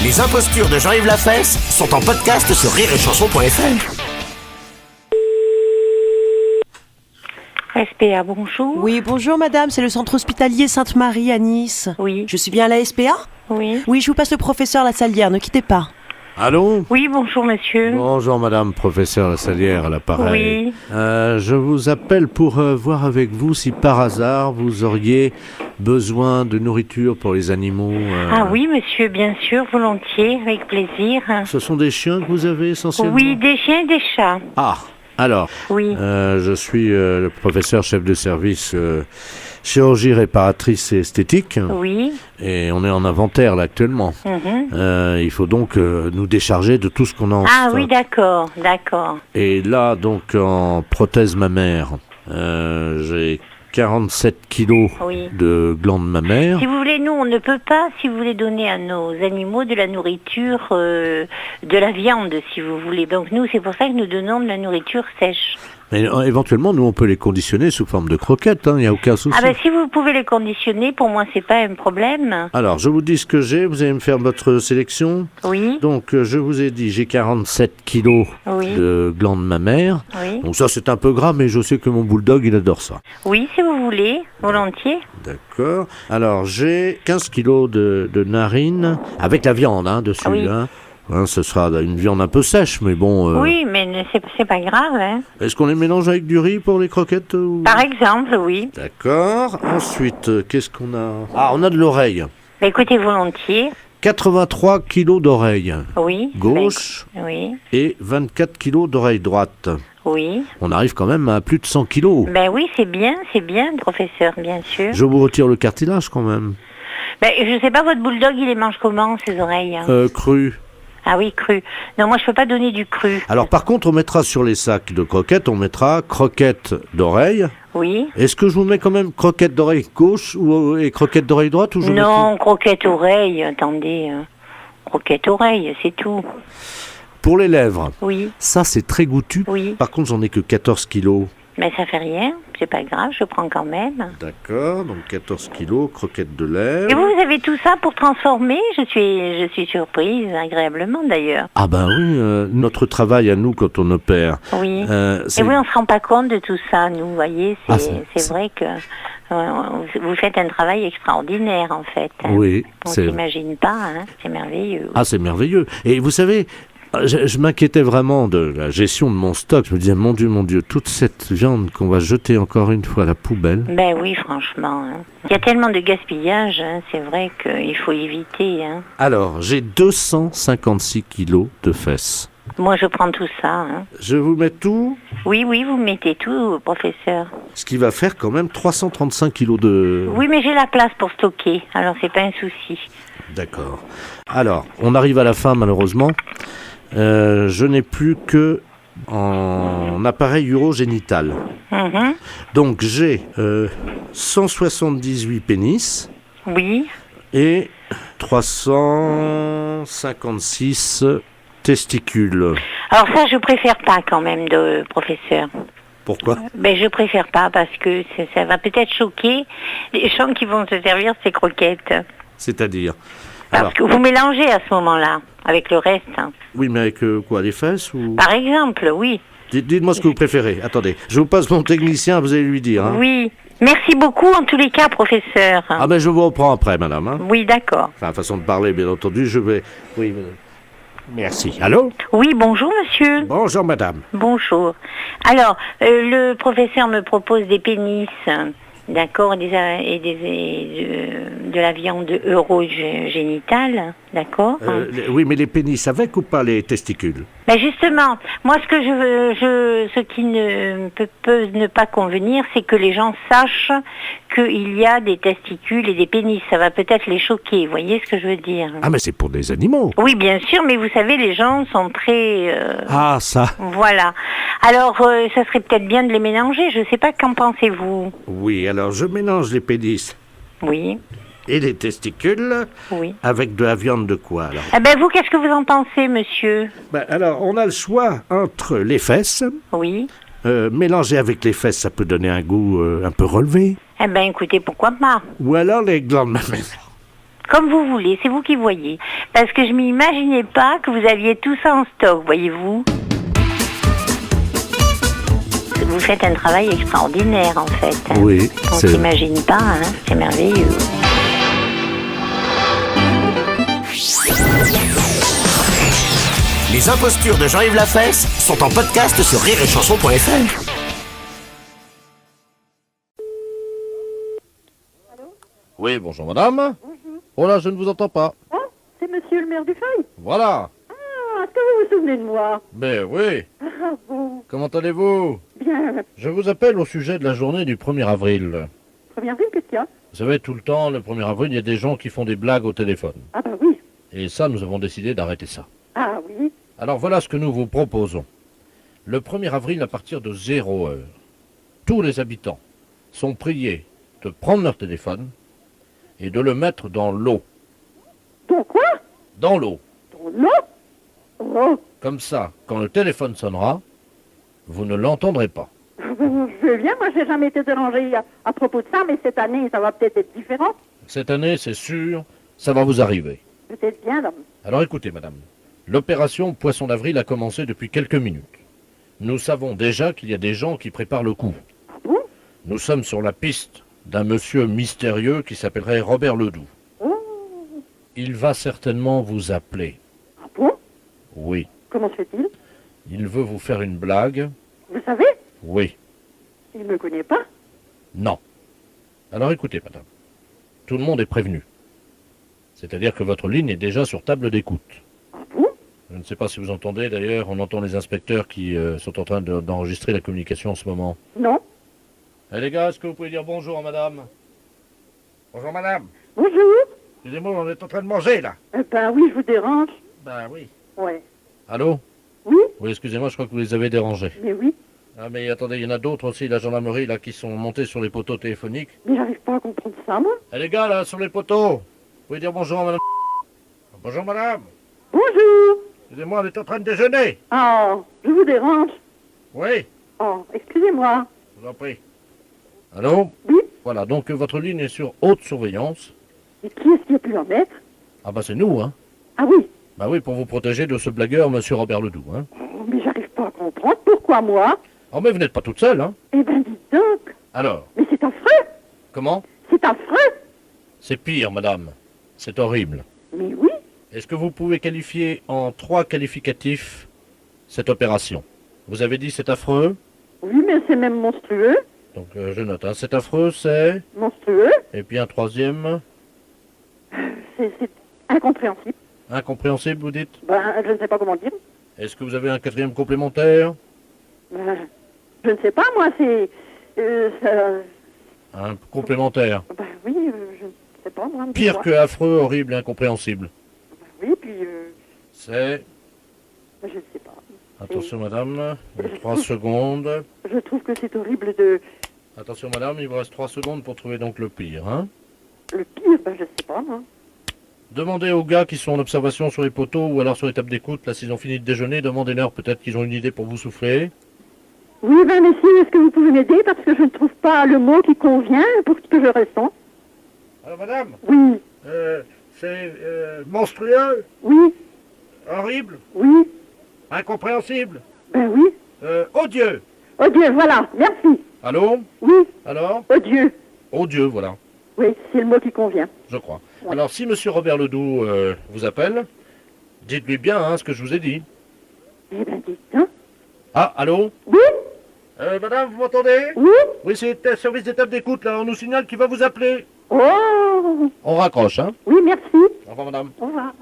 Les impostures de Jean-Yves Lafesse sont en podcast sur rireetchanson.fr. SPA, bonjour. Oui, bonjour madame, c'est le centre hospitalier Sainte-Marie à Nice. Oui. Je suis bien à la SPA? Oui. Oui, je vous passe le professeur Lassalière, ne quittez pas. Allô? Oui, bonjour monsieur. Bonjour madame, professeur Lassalière à l'appareil. Oui. Je vous appelle pour voir avec vous si par hasard vous auriez besoin de nourriture pour les animaux. Ah oui monsieur, bien sûr, volontiers, avec plaisir. Ce sont des chiens que vous avez essentiellement? Oui, des chiens et des chats. Ah, alors, oui. Je suis le professeur chef de service chirurgie réparatrice et esthétique. Oui. Et on est en inventaire là actuellement. Il faut donc nous décharger de tout ce qu'on a en Ah stock. oui, d'accord, d'accord. Et là, donc, en prothèse mammaire, j'ai 47 kilos Oui. de glandes mammaires. Si vous voulez, nous, on ne peut pas, si vous voulez, donner à nos animaux de la nourriture, de la viande, si vous voulez. Donc nous, c'est pour ça que nous donnons de la nourriture sèche. Mais éventuellement, nous, on peut les conditionner sous forme de croquettes, il n'y a aucun souci. Ah ben, si vous pouvez les conditionner, pour moi, c'est pas un problème. Alors, je vous dis ce que j'ai, vous allez me faire votre sélection. Oui. Donc, je vous ai dit, j'ai 47 kilos de glandes mammaires. Oui. Donc ça, c'est un peu gras, mais je sais que mon bulldog, il adore ça. Oui, si vous voulez, volontiers. D'accord. Alors, j'ai 15 kilos de narines, avec la viande dessus. Oui. Ce sera une viande un peu sèche, mais bon... Oui, mais c'est pas grave. Hein. Est-ce qu'on les mélange avec du riz pour les croquettes ou... Par exemple, oui. D'accord. Ensuite, qu'est-ce qu'on a? Ah, on a de l'oreille. Bah, écoutez, volontiers. 83 kilos d'oreille Oui. gauche oui. Et 24 kilos d'oreille droite. Oui. On arrive quand même à plus de 100 kilos. Ben oui, c'est bien, professeur, bien sûr. Je vous retire le cartilage quand même. Ben, je sais pas, votre bulldog, il les mange comment, ses oreilles? Cru. Ah oui, cru. Non, moi, je peux pas donner du cru. Alors, par contre, on mettra sur les sacs de croquettes, on mettra croquettes d'oreille. Oui. Est-ce que je vous mets quand même croquettes d'oreille gauche et croquettes d'oreille droite ou je Non, croquettes oreille, attendez. Croquettes oreille, c'est tout. Pour les lèvres. Oui. Ça, c'est très goûtu. Oui. Par contre, j'en ai que 14 kilos. Mais ça fait rien, c'est pas grave, je prends quand même. D'accord, donc 14 kilos, croquettes de lèvres. Et vous avez tout ça pour transformer? Je suis surprise, agréablement d'ailleurs. Ah ben oui, notre travail à nous quand on opère. Oui. Et oui, on se rend pas compte de tout ça, nous, vous voyez. C'est vrai que vous faites un travail extraordinaire en fait. Oui. On s'imagine pas, c'est merveilleux. Ah, c'est merveilleux. Et vous savez... Je m'inquiétais vraiment de la gestion de mon stock. Je me disais, mon Dieu, toute cette viande qu'on va jeter encore une fois à la poubelle. Ben oui, franchement. Il y a tellement de gaspillage, c'est vrai qu'il faut éviter. Alors, j'ai 256 kilos de fesses. Moi, je prends tout ça. Je vous mets tout? Oui, vous mettez tout, professeur. Ce qui va faire quand même 335 kilos de... Oui, mais j'ai la place pour stocker, alors c'est pas un souci. D'accord. Alors, on arrive à la fin, malheureusement. Je n'ai plus que en appareil urogénital. Donc j'ai 178 pénis. Oui. Et 356 testicules. Alors ça, je préfère pas quand même, professeur. Pourquoi? Ben je préfère pas parce que ça va peut-être choquer les gens qui vont se servir de ces croquettes. C'est-à-dire? Parce que vous mélangez à ce moment-là, avec le reste. Oui, mais avec quoi, les fesses ou... Par exemple, oui. Dites-moi ce que vous préférez. Attendez, je vous passe mon technicien, vous allez lui dire. Oui. Merci beaucoup en tous les cas, professeur. Ah ben je vous reprends après, madame. Oui, d'accord. Enfin, façon de parler, bien entendu, je vais... Oui, merci. Allô? Oui, bonjour, monsieur. Bonjour, madame. Bonjour. Alors, le professeur me propose des pénis... D'accord, de la viande urogénitale, d'accord. Oui, mais les pénis avec ou pas les testicules? Ben justement, moi ce qui ne peut ne pas convenir, c'est que les gens sachent qu'il y a des testicules et des pénis. Ça va peut-être les choquer, vous voyez ce que je veux dire? Ah, mais c'est pour des animaux. Oui, bien sûr, mais vous savez, les gens sont très... Ah, ça. Voilà. Alors, ça serait peut-être bien de les mélanger, je ne sais pas, qu'en pensez-vous? Oui, alors je mélange les pénis. Oui. Et les testicules. Oui. Avec de la viande de quoi, alors? Eh ben, vous, qu'est-ce que vous en pensez, monsieur? Alors, on a le choix entre les fesses. Oui. Mélanger avec les fesses, ça peut donner un goût un peu relevé. Eh ben, écoutez, pourquoi pas? Ou alors les glandes mammaires. Comme vous voulez, c'est vous qui voyez. Parce que je m'imaginais pas que vous aviez tout ça en stock, voyez-vous. Vous faites un travail extraordinaire, en fait. Oui. On s'imagine pas, c'est merveilleux. Les impostures de Jean-Yves Lafesse sont en podcast sur rireetchanson.fr. Oui, bonjour madame. Bonjour. Oh là, je ne vous entends pas. Oh, c'est monsieur le maire du Feuil. Voilà. Ah, est-ce que vous vous souvenez de moi? Mais oui. Ah bon. Comment allez-vous? Bien. Je vous appelle au sujet de la journée du 1er avril. 1er avril, qu'est-ce qu'il y a? Vous savez, tout le temps, le 1er avril, il y a des gens qui font des blagues au téléphone. Ah bah oui. Et ça, nous avons décidé d'arrêter ça. Ah oui. Alors voilà ce que nous vous proposons. Le 1er avril, à partir de 0 heure, tous les habitants sont priés de prendre leur téléphone et de le mettre dans l'eau. Dans quoi? Dans l'eau. Dans l'eau? Oh. Comme ça, quand le téléphone sonnera, vous ne l'entendrez pas. Je veux bien, moi j'ai jamais été dérangée à propos de ça, mais cette année ça va peut-être être différent. Cette année, c'est sûr, ça va vous arriver. Peut-être bien, là. Alors écoutez, madame, l'opération Poisson d'avril a commencé depuis quelques minutes. Nous savons déjà qu'il y a des gens qui préparent le coup. Ah bon? Nous sommes sur la piste d'un monsieur mystérieux qui s'appellerait Robert Ledoux. Oh. Il va certainement vous appeler. Ah bon? Oui. Comment se fait-il? Il veut vous faire une blague. Vous savez? Oui. Il me connaît pas. Non. Alors écoutez, madame. Tout le monde est prévenu. C'est-à-dire que votre ligne est déjà sur table d'écoute. Ah bon? Je ne sais pas si vous entendez, d'ailleurs, on entend les inspecteurs qui sont en train d'enregistrer la communication en ce moment. Non. Eh les gars, est-ce que vous pouvez dire bonjour à madame? Bonjour madame. Bonjour. Excusez-moi, on est en train de manger là. Ben oui, je vous dérange. Ben oui. Ouais. Allô? Oui? Oui, excusez-moi, je crois que vous les avez dérangés. Mais oui. Ah mais attendez, il y en a d'autres aussi, la gendarmerie, là, qui sont montés sur les poteaux téléphoniques. Mais j'arrive pas à comprendre ça, moi. Eh les gars, là, sur les poteaux, vous pouvez dire bonjour à madame? Bonjour madame. Bonjour. Excusez-moi, on est en train de déjeuner. Oh, je vous dérange. Oui, Oh, excusez-moi. Je vous en prie. Allô? Oui? Voilà, donc votre ligne est sur haute surveillance. Et qui est-ce qui a pu en mettre? Ah bah c'est nous, hein. Ah oui. Bah oui, pour vous protéger de ce blagueur, monsieur Robert Ledoux, hein. Oh, mais j'arrive pas à comprendre. Pourquoi moi? Oh mais vous n'êtes pas toute seule, hein. Eh ben, dites donc. Alors, Mais c'est affreux. comment? C'est affreux. C'est pire, madame. C'est horrible. Mais oui. Est-ce que vous pouvez qualifier en 3 qualificatifs cette opération? Vous avez dit c'est affreux. Oui, mais c'est même monstrueux. Donc je note, hein. C'est affreux, c'est... Monstrueux. Et puis un troisième... C'est incompréhensible. Incompréhensible, vous dites? Ben, je ne sais pas comment dire. Est-ce que vous avez un 4e complémentaire? Ben, je ne sais pas, moi, c'est... Un complémentaire. Ben oui, je ne sais pas, moi. Pire dites-moi. que affreux, horrible et incompréhensible. Oui, puis... C'est... je ne sais pas. Attention madame, 3 secondes. Je trouve que c'est horrible de... Attention madame, il vous reste 3 secondes pour trouver donc le pire, hein. Le pire, ben je ne sais pas, moi. Demandez aux gars qui sont en observation sur les poteaux ou alors sur les tables d'écoute, là s'ils ont fini de déjeuner, demandez-leur peut-être qu'ils ont une idée pour vous souffler. Oui, ben messieurs, est-ce que vous pouvez m'aider parce que je ne trouve pas le mot qui convient pour ce que je ressens. alors madame, Oui, c'est monstrueux, oui, horrible, oui, incompréhensible, ben oui. odieux. Oh Dieu, voilà, merci. Allô? Oui, Alors? oh Dieu. Oh Dieu, voilà, Oui, c'est le mot qui convient. je crois. Ouais. Alors si monsieur Robert Ledoux vous appelle, dites-lui bien hein, ce que je vous ai dit. Eh ben dites, hein. Ah, allô? Oui, Madame, vous m'entendez? oui. Oui, c'est le service des tables d'écoute, là, on nous signale qu'il va vous appeler. Oh, On raccroche, hein? oui, merci. Au revoir madame. Au revoir.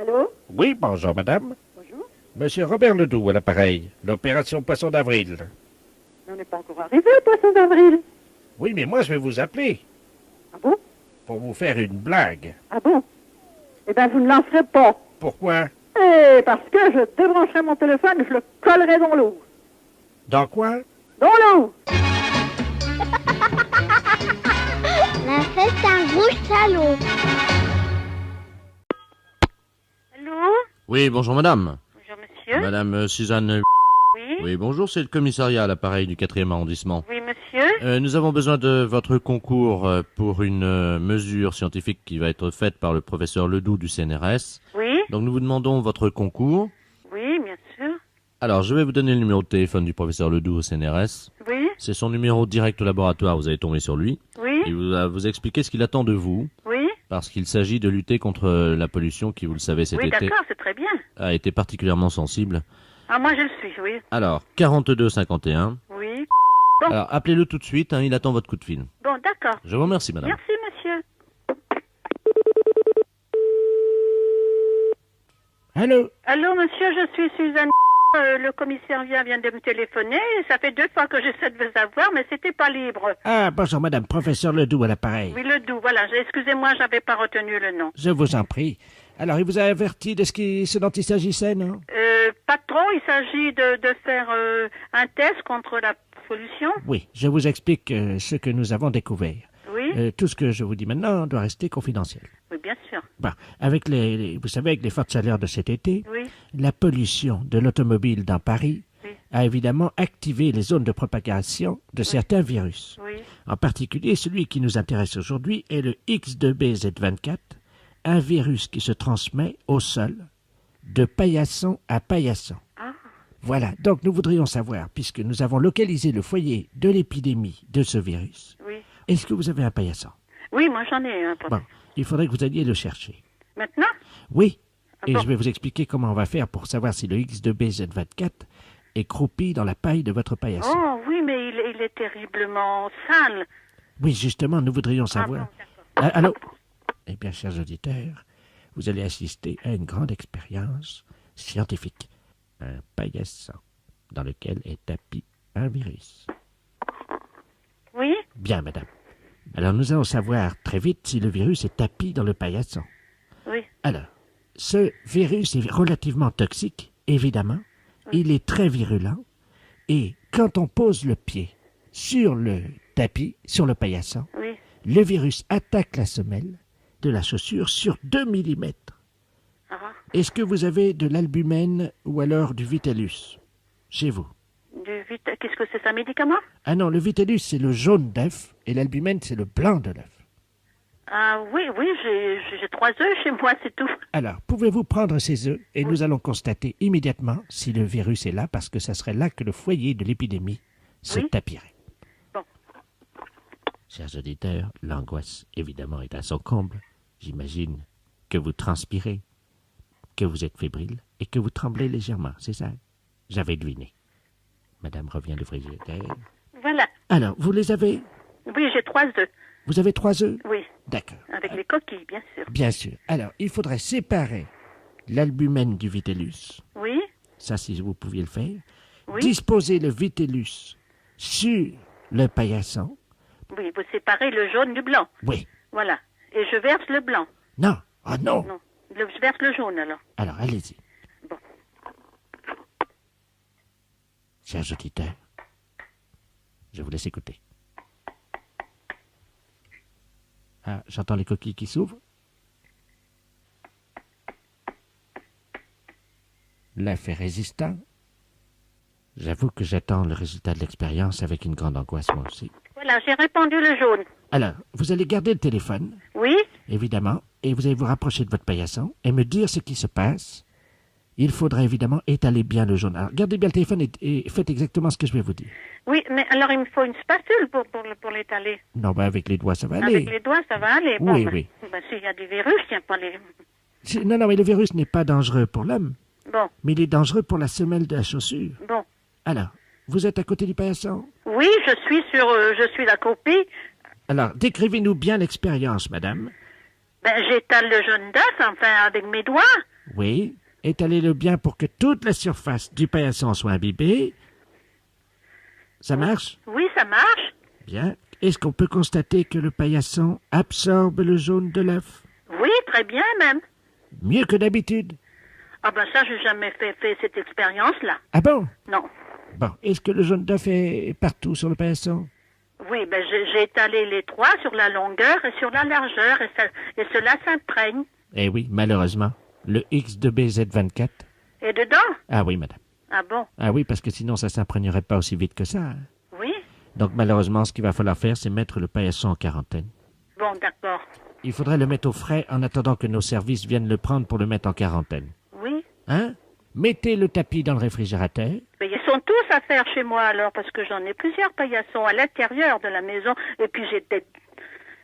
Allô? Oui, bonjour madame. Bonjour. Monsieur Robert Ledoux à l'appareil, l'opération Poisson d'avril. On n'est pas encore arrivé au poisson d'avril. Oui, mais moi je vais vous appeler Ah bon? pour vous faire une blague. Ah bon? Eh ben vous ne l'en ferez pas. Pourquoi? Eh, parce que je débrancherai mon téléphone et je le collerai dans l'eau. Dans quoi? Dans l'eau! La fête un gros salaud. Allô? Oui, bonjour madame. Bonjour monsieur. Madame Suzanne... Oui. Oui, bonjour, c'est le commissariat à l'appareil du 4e arrondissement. Oui monsieur. Nous avons besoin de votre concours pour une mesure scientifique qui va être faite par le professeur Ledoux du CNRS. Oui. Donc nous vous demandons votre concours. Oui, bien sûr. Alors, je vais vous donner le numéro de téléphone du professeur Ledoux au CNRS. Oui. C'est son numéro direct au laboratoire, vous allez tomber sur lui. Oui. Il va vous expliquer ce qu'il attend de vous. Oui. Parce qu'il s'agit de lutter contre la pollution qui, vous le savez, cet Oui, été d'accord, c'est très bien. a été particulièrement sensible. Ah, moi je le suis, oui. Alors, 42-51. Oui. Bon, Alors, appelez-le tout de suite, il attend votre coup de fil. bon, d'accord. Je vous remercie, madame. Merci, monsieur. Allô? Allô, monsieur, je suis Suzanne. Le commissaire vient de me téléphoner. Ça fait 2 fois que j'essaie de vous avoir, mais c'était pas libre. Ah, bonjour madame, professeur Ledoux à l'appareil. Oui, le Doubs, voilà. Excusez-moi, j'avais pas retenu le nom. Je vous en prie. Alors, il vous a averti de ce dont il s'agissait, non? Pas trop, il s'agit de faire un test contre la pollution. Oui, je vous explique ce que nous avons découvert. Oui. Tout ce que je vous dis maintenant doit rester confidentiel. Oui, bien sûr. Bon, avec vous savez, avec les fortes chaleurs de cet été, Oui. la pollution de l'automobile dans Paris Oui. a évidemment activé les zones de propagation de certains virus. Oui. En particulier, celui qui nous intéresse aujourd'hui est le X2BZ24, un virus qui se transmet au sol de paillasson à paillasson. Ah. Voilà, donc nous voudrions savoir, puisque nous avons localisé le foyer de l'épidémie de ce virus, Oui. est-ce que vous avez un paillasson? Oui, moi j'en ai un. Bon, il faudrait que vous alliez le chercher. Maintenant? Oui, et bon. je vais vous expliquer comment on va faire pour savoir si le X2BZ24 est croupi dans la paille de votre paillasson. Oh, oui, mais il est terriblement sale. Oui, justement, nous voudrions savoir. bon, d'accord. Allô? Eh bien, chers auditeurs, vous allez assister à une grande expérience scientifique. Un paillasson dans lequel est tapi un virus. Oui? Bien, madame. Alors, nous allons savoir très vite si le virus est tapi dans le paillasson. Oui. Alors, ce virus est relativement toxique, évidemment. Oui. Il est très virulent. Et quand on pose le pied sur le tapis, sur le paillasson, Oui. le virus attaque la semelle de la chaussure sur 2 mm. Ah. Est-ce que vous avez de l'albumène ou alors du vitellus chez vous? Qu'est-ce que c'est, un médicament? Ah non, le vitellus, c'est le jaune d'œuf et l'albumène, c'est le blanc de l'œuf. Ah oui, j'ai 3 œufs chez moi, c'est tout. Alors, pouvez-vous prendre ces œufs et nous allons constater immédiatement si le virus est là, parce que ça serait là que le foyer de l'épidémie se tapirait. Bon. Chers auditeurs, l'angoisse, évidemment, est à son comble. J'imagine que vous transpirez, que vous êtes fébrile et que vous tremblez légèrement, c'est ça? J'avais deviné. Madame revient le frigidaire. Voilà. Alors, vous les avez? Oui, j'ai 3 œufs. Vous avez 3 œufs? Oui. D'accord. Avec les coquilles, bien sûr. Bien sûr. Alors, il faudrait séparer l'albumène du vitellus. Oui. Ça, si vous pouviez le faire. Oui. Disposer le vitellus sur le paillasson. Oui, vous séparez le jaune du blanc. Oui. Voilà. Et je verse le blanc. Non. Ah non. Non. Je verse le jaune, alors. Alors, allez-y. Bon. Chers auditeurs, je vous laisse écouter. Ah, j'entends les coquilles qui s'ouvrent. L'œuf est résistant. J'avoue que j'attends le résultat de l'expérience avec une grande angoisse, moi aussi. Voilà, j'ai répandu le jaune. Alors, vous allez garder le téléphone, Oui. évidemment, et vous allez vous rapprocher de votre paillasson et me dire ce qui se passe. Il faudra évidemment étaler bien le jaune. Alors, gardez bien le téléphone et faites exactement ce que je vais vous dire. Oui, mais alors il me faut une spatule pour l'étaler. Non, ben avec les doigts, ça va aller. Avec les doigts, ça va aller. Bon, Oui, ben, oui. ben, s'il y a du virus, il n'y a pas les... Non, non, mais le virus n'est pas dangereux pour l'homme, Bon, mais il est dangereux pour la semelle de la chaussure. bon. Alors, vous êtes à côté du paillasson? Oui, je suis la copie. Alors, décrivez-nous bien l'expérience, madame. Ben, j'étale le jaune d'œuf, enfin, avec mes doigts. Oui, étalez-le bien pour que toute la surface du paillasson soit imbibée. Ça marche? Oui, ça marche. Bien. Est-ce qu'on peut constater que le paillasson absorbe le jaune de l'œuf? Oui, très bien même. Mieux que d'habitude. Ah ben ça, j'ai jamais fait cette expérience-là. Ah bon? Non. Bon, est-ce que le jaune d'œuf est partout sur le paillasson? Oui, ben j'ai étalé les 3 sur la longueur et sur la largeur, et cela s'imprègne. Eh oui, malheureusement. Le X2BZ24. Et dedans? Ah oui, madame. Ah bon? Ah oui, parce que sinon ça s'imprégnerait pas aussi vite que ça. Hein. Oui? Donc malheureusement, ce qu'il va falloir faire, c'est mettre le paillasson en quarantaine. Bon, d'accord. Il faudrait le mettre au frais en attendant que nos services viennent le prendre pour le mettre en quarantaine. Oui? Hein? Mettez le tapis dans le réfrigérateur. Mais ils sont tous à faire chez moi alors, parce que j'en ai plusieurs paillassons à l'intérieur de la maison, et puis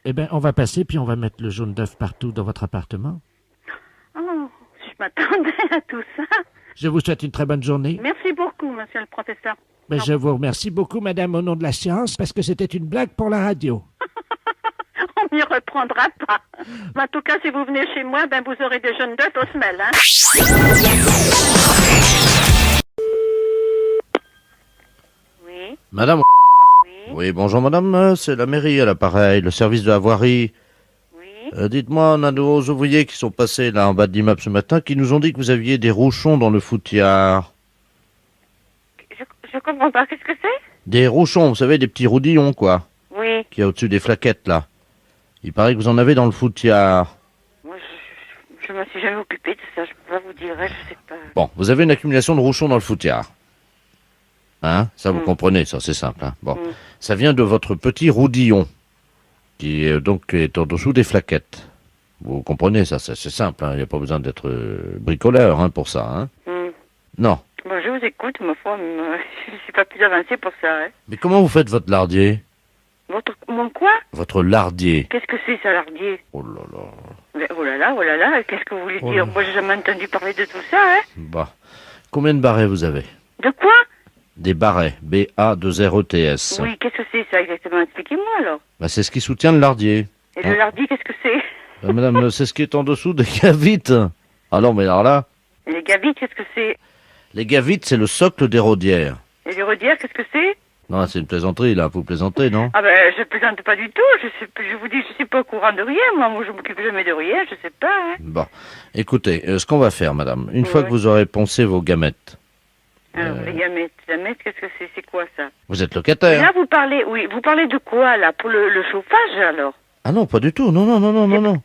Eh bien, on va passer, puis on va mettre le jaune d'œuf partout dans votre appartement. Oh, je m'attendais à tout ça. Je vous souhaite une très bonne journée. Merci beaucoup, monsieur le professeur. Ben, je vous remercie beaucoup, madame, au nom de la science, parce que c'était une blague pour la radio. On m'y reprendra pas. Mais en tout cas, si vous venez chez moi, ben vous aurez des jaunes d'œufs aux semelles, hein. Oui. Madame. Oui, bonjour madame, c'est la mairie à l'appareil, le service de la voirie. Oui. Dites-moi, on a nos ouvriers qui sont passés là en bas de l'immeuble ce matin qui nous ont dit que vous aviez des rouchons dans le foutiard. Je comprends pas, qu'est-ce que c'est? Des rouchons, vous savez, des petits roudillons quoi, Oui. qu'il y a au-dessus des flaquettes là. Il paraît que vous en avez dans le foutiard. Moi, je me suis jamais occupée de ça, je peux pas vous dire, je sais pas. Bon, vous avez une accumulation de rouchons dans le foutiard. Hein? Ça vous comprenez, ça c'est simple. Hein? Bon, ça vient de votre petit roudillon, qui donc est en dessous des flaquettes. Vous comprenez ça, c'est simple. Il n'y a pas besoin d'être bricoleur hein, pour ça. Hein? Non. Bon, je vous écoute, ma foi, je suis pas plus avancée pour ça. Hein. Mais comment vous faites votre lardier? Mon quoi? Votre lardier. Qu'est-ce que c'est ça, lardier? Oh là là. Mais, oh là là, qu'est-ce que vous voulez dire? Moi, j'ai jamais entendu parler de tout ça, hein. Bah, combien de barrets vous avez? De quoi? Des barrets, B-A-2-R-E-T-S. Oui, qu'est-ce que c'est ça exactement? Expliquez-moi alors. Bah, c'est ce qui soutient le lardier. Et le lardier, qu'est-ce que c'est? Bah, madame, c'est ce qui est en dessous des gavites. Ah non, mais alors là... Et les gavites, qu'est-ce que c'est? Les gavites, c'est le socle des rodières. Et les rodières, qu'est-ce que c'est? Non, c'est une plaisanterie, là. Vous plaisantez, non? Ah ben, je plaisante pas du tout. Je vous dis, je suis pas au courant de rien. Moi, je m'occupe jamais de rien. Je sais pas. Hein. Bon, écoutez, ce qu'on va faire, madame, une fois que vous aurez poncé vos gamètes... Alors, les gamètes, qu'est-ce que c'est? C'est quoi ça? Vous êtes locataire? Là, vous parlez de quoi, là? Pour le chauffage, alors? Ah non, pas du tout. Non.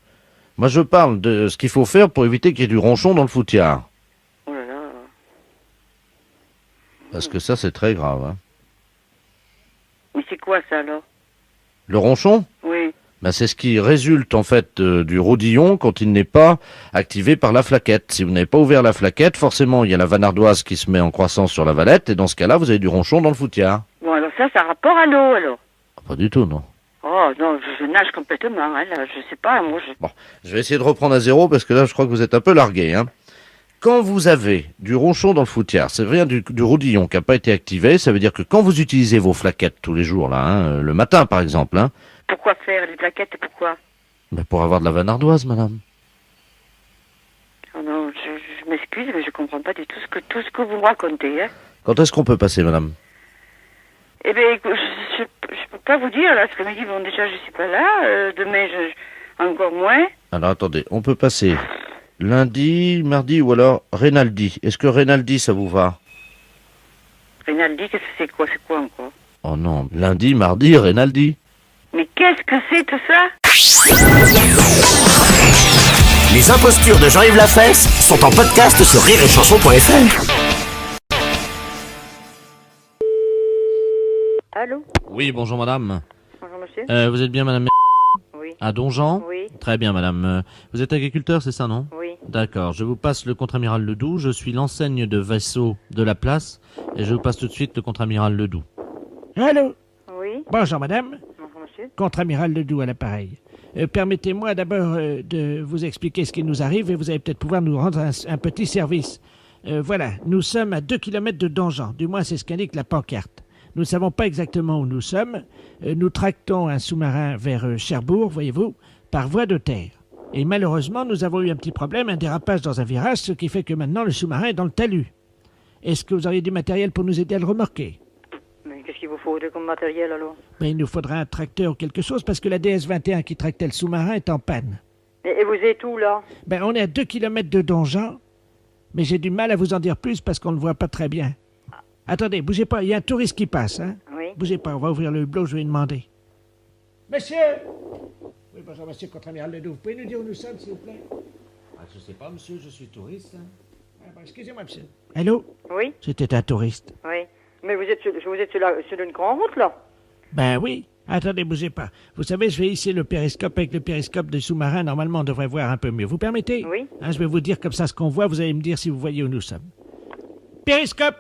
Moi, je parle de ce qu'il faut faire pour éviter qu'il y ait du ronchon dans le foutiard. Oh là là. Parce que ça, c'est très grave, hein. Mais c'est quoi, ça, alors? Le ronchon? Oui. Ben, c'est ce qui résulte, en fait, du rodillon quand il n'est pas activé par la flaquette. Si vous n'avez pas ouvert la flaquette, forcément, il y a la vanardoise qui se met en croissance sur la valette, et dans ce cas-là, vous avez du ronchon dans le foutiard. Bon, alors ça a rapport à l'eau, alors? Pas du tout, non. Oh, non, je nage complètement, hein, là, je sais pas, moi, Bon, je vais essayer de reprendre à zéro, parce que là, je crois que vous êtes un peu largué, hein. Quand vous avez du ronchon dans le foutiard, ça vient du rodillon qui n'a pas été activé, ça veut dire que quand vous utilisez vos flaquettes tous les jours, là, hein, le matin, par exemple, hein. Pourquoi faire les plaquettes? Pourquoi? Ben, pour avoir de la vanardoise, madame. Oh non, je m'excuse, mais je comprends pas du tout tout ce que vous me racontez, hein. Quand est-ce qu'on peut passer, madame? Eh bien, écoute, je peux pas vous dire, là, ce midi, bon, déjà, je suis pas là, demain, encore moins. Alors, attendez, on peut passer lundi, mardi ou alors Rinaldi. Est-ce que Rinaldi, ça vous va? Rinaldi, qu'est-ce que c'est quoi? C'est quoi encore? Oh non, lundi, mardi, Rinaldi. Mais qu'est-ce que c'est tout ça? Les impostures de Jean-Yves Lafesse sont en podcast sur rireetchanson.fr. Allô? Oui, bonjour madame. Bonjour monsieur. Vous êtes bien madame Oui. à Donjean? Oui. Très bien madame. Vous êtes agriculteur, c'est ça, non? Oui. D'accord, je vous passe le contre-amiral Ledoux. Je suis l'enseigne de vaisseau de la place et je vous passe tout de suite le contre-amiral Ledoux. Allô? Oui. Bonjour, madame. Bonjour monsieur. Contre-amiral Ledoux à l'appareil. Permettez-moi d'abord de vous expliquer ce qui nous arrive et vous allez peut-être pouvoir nous rendre un petit service. Voilà, nous sommes à 2 km de Donjean. Du moins, c'est ce qu'indique la pancarte. Nous ne savons pas exactement où nous sommes. Nous tractons un sous-marin vers Cherbourg, voyez-vous, par voie de terre. Et malheureusement, nous avons eu un petit problème, un dérapage dans un virage, ce qui fait que maintenant le sous-marin est dans le talus. Est-ce que vous auriez du matériel pour nous aider à le remorquer? Mais qu'est-ce qu'il vous faut comme matériel alors? Ben, il nous faudra un tracteur ou quelque chose parce que la DS-21 qui tractait le sous-marin est en panne. Et vous êtes où là? Ben, on est à 2 km de Donjean, mais j'ai du mal à vous en dire plus parce qu'on ne le voit pas très bien. Attendez, bougez pas, il y a un touriste qui passe, hein? Oui. Bougez pas, on va ouvrir le hublot, je vais lui demander. Monsieur! Oui, bonjour, monsieur contre-amiral Ledoux. Vous pouvez nous dire où nous sommes, s'il vous plaît? Ah, je sais pas, monsieur, je suis touriste. Hein. Ah, ben, excusez-moi, monsieur. Allô? Oui. C'était un touriste. Oui. Mais vous êtes sur une grande route là? Ben oui. Attendez, bougez pas. Vous savez, je vais hisser le périscope. Avec le périscope de sous-marin, normalement, on devrait voir un peu mieux. Vous permettez? Oui. Hein, je vais vous dire comme ça ce qu'on voit. Vous allez me dire si vous voyez où nous sommes. Périscope!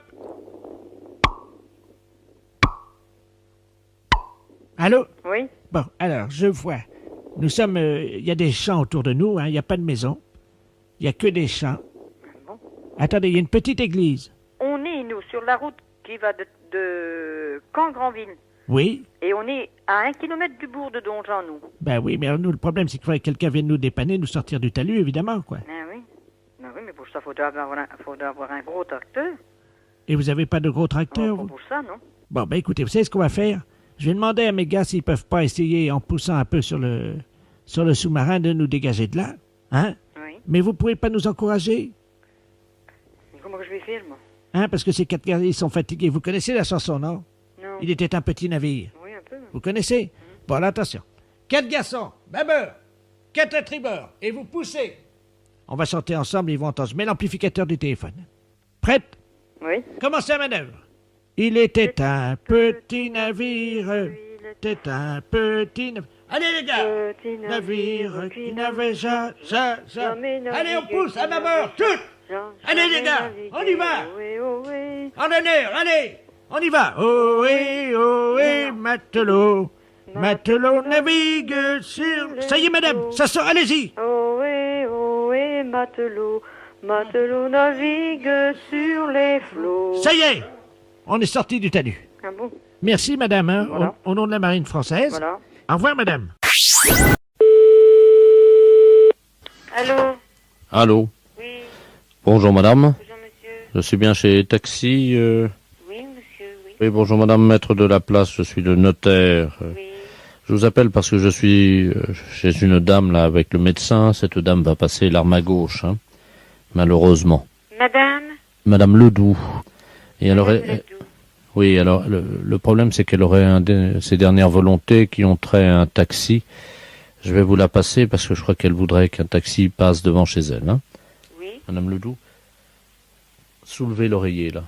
Allô? Oui. Bon, alors, je vois Nous sommes... Il y a des champs autour de nous, hein. Il n'y a pas de maison. Il n'y a que des champs. Attendez, il y a une petite église. On est, nous, sur la route qui va de Caen-Granville. Oui. Et on est à 1 kilomètre du bourg de Donjon, nous. Ben oui, mais nous, le problème, c'est qu'il faudrait que quelqu'un vienne nous dépanner, nous sortir du talus, évidemment, quoi. Ah oui. Ah oui, mais pour ça, il faudra avoir un gros tracteur. Et vous avez pas de gros tracteur, Pas vous? pour ça, non. Bon, ben écoutez, vous savez ce qu'on va faire? Je vais demander à mes gars s'ils peuvent pas essayer, en poussant un peu sur le sous-marin, de nous dégager de là. Hein? Oui. Mais vous pouvez pas nous encourager? Mais comment que je vais faire, moi? Hein, parce que ces 4 gars, ils sont fatigués. Vous connaissez la chanson, non? Non. Il était un petit navire. Oui, un peu. Vous connaissez? Bon, alors attention. 4 garçons, babeur, 4 à tribord, et vous poussez. On va chanter ensemble, ils vont entendre. Je mets l'amplificateur du téléphone. Prête? Oui. Commencez la manœuvre. Il était un petit navire. C'était un petit navire. Allez les gars! Petit Navire qui n'avait jamais. Allez, on pousse à babord, toutes! Allez les gars, on y va! En honneur, allez! On y va! Ohé, matelot! Matelot navigue sur... Ça y est, madame, ça sort, allez-y! Ohé, matelot, matelot navigue sur les flots. Ça y est! On est sorti du talus. Ah bon? Merci, madame, hein, Voilà. au nom de la marine française. Voilà. Au revoir, madame. Allô? Allô? Oui. Bonjour madame. Bonjour, monsieur. Je suis bien chez Taxi. Oui, monsieur, oui. Oui, bonjour madame, maître de la place, je suis le notaire. Je vous appelle parce que je suis chez une dame là avec le médecin. Cette dame va passer l'arme à gauche, hein, malheureusement. Madame? Madame Ledoux. Et elle aurait... Oui, alors le problème c'est qu'elle aurait ses dernières volontés qui ont trait à un taxi. Je vais vous la passer parce que je crois qu'elle voudrait qu'un taxi passe devant chez elle. Hein. Oui. Madame Ledoux, soulevez l'oreiller là.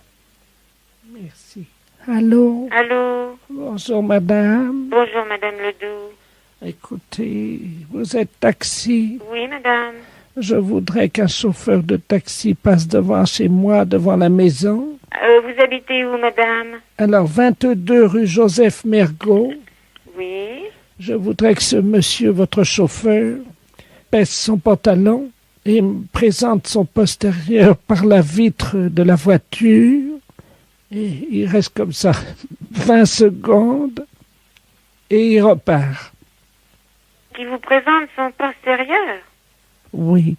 Merci. Allô? Allô? Bonjour, madame. Bonjour, madame Ledoux. Écoutez, vous êtes taxi. Oui, madame. Je voudrais qu'un chauffeur de taxi passe devant chez moi, devant la maison. Vous habitez où, madame? Alors, 22 rue Joseph Mergault. Oui. Je voudrais que ce monsieur, votre chauffeur, baisse son pantalon et me présente son postérieur par la vitre de la voiture. Et il reste comme ça 20 secondes et il repart. Qui vous présente son postérieur? Oui,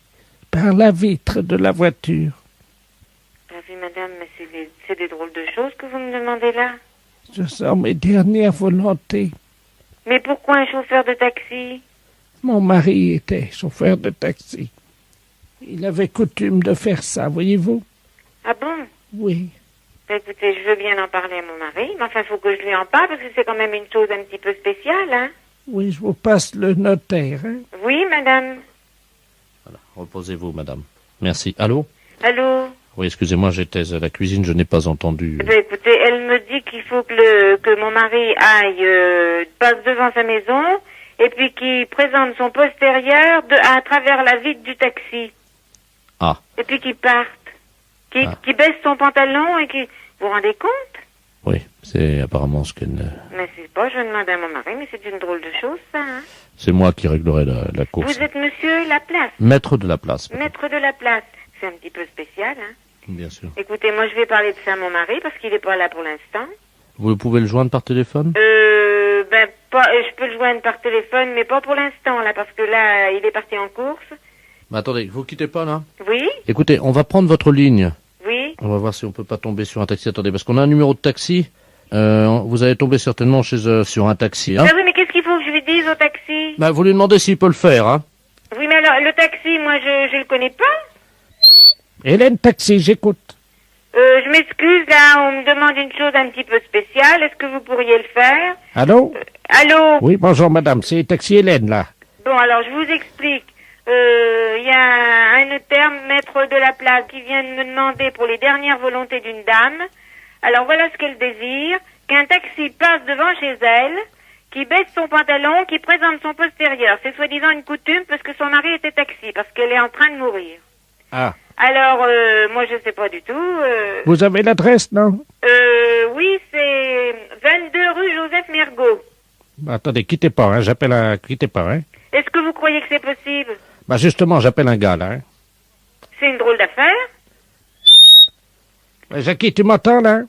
par la vitre de la voiture. Ah oui, madame, mais c'est des drôles de choses que vous me demandez là. Je sors mes dernières volontés. Mais pourquoi un chauffeur de taxi? Mon mari était chauffeur de taxi. Il avait coutume de faire ça, voyez-vous? Ah bon? Oui. Bah, écoutez, je veux bien en parler à mon mari, mais enfin, il faut que je lui en parle parce que c'est quand même une chose un petit peu spéciale, hein? Oui, je vous passe le notaire, hein? Oui, madame. Voilà, reposez-vous madame. Merci. Allô? Allô? Oui, excusez-moi, j'étais à la cuisine, je n'ai pas entendu. Bah, écoutez, elle me dit qu'il faut que mon mari aille, passe devant sa maison, et puis qu'il présente son postérieur à travers la vitre du taxi. Ah. Et puis qu'il parte. Qu'il baisse son pantalon et qu'il... Vous vous rendez compte? Oui, c'est apparemment ce qu'elle... Mais c'est pas, je demande à mon mari, mais c'est une drôle de chose, ça, hein? C'est moi qui réglerai la course. Vous êtes monsieur Laplace? Maître de la place. Maître de la place. C'est un petit peu spécial, hein? Bien sûr. Écoutez, moi, je vais parler de ça à mon mari parce qu'il n'est pas là pour l'instant. Vous pouvez le joindre par téléphone? Je peux le joindre par téléphone, mais pas pour l'instant, là, parce que là, il est parti en course. Mais attendez, vous quittez pas, là? Oui? Écoutez, on va prendre votre ligne. Oui? On va voir si on peut pas tomber sur un taxi. Attendez, parce qu'on a un numéro de taxi. Vous allez tomber certainement sur un taxi, hein? Ah oui, mais qu'est-ce qu'il faut que je lui dise au taxi? Bah, vous lui demandez s'il peut le faire, hein? Oui, mais alors, le taxi, moi, je le connais pas. Hélène Taxi, j'écoute. Je m'excuse, là, on me demande une chose un petit peu spéciale. Est-ce que vous pourriez le faire? Allô? Allô? Oui, bonjour madame, c'est Taxi Hélène, là. Bon, alors, je vous explique. Il y a un notaire, maître de la place, qui vient de me demander pour les dernières volontés d'une dame. Alors, voilà ce qu'elle désire. Qu'un taxi passe devant chez elle, qui baisse son pantalon, qui présente son postérieur. C'est soi-disant une coutume parce que son mari était taxi, parce qu'elle est en train de mourir. Ah. Alors, moi, je sais pas du tout. Vous avez l'adresse, non? Oui, c'est 22 rue Joseph Mergault. Attendez, quittez pas, hein, quittez pas, hein. Et possible? Bah justement, j'appelle un gars, là. Hein. C'est une drôle d'affaire. Jackie, tu m'entends, là?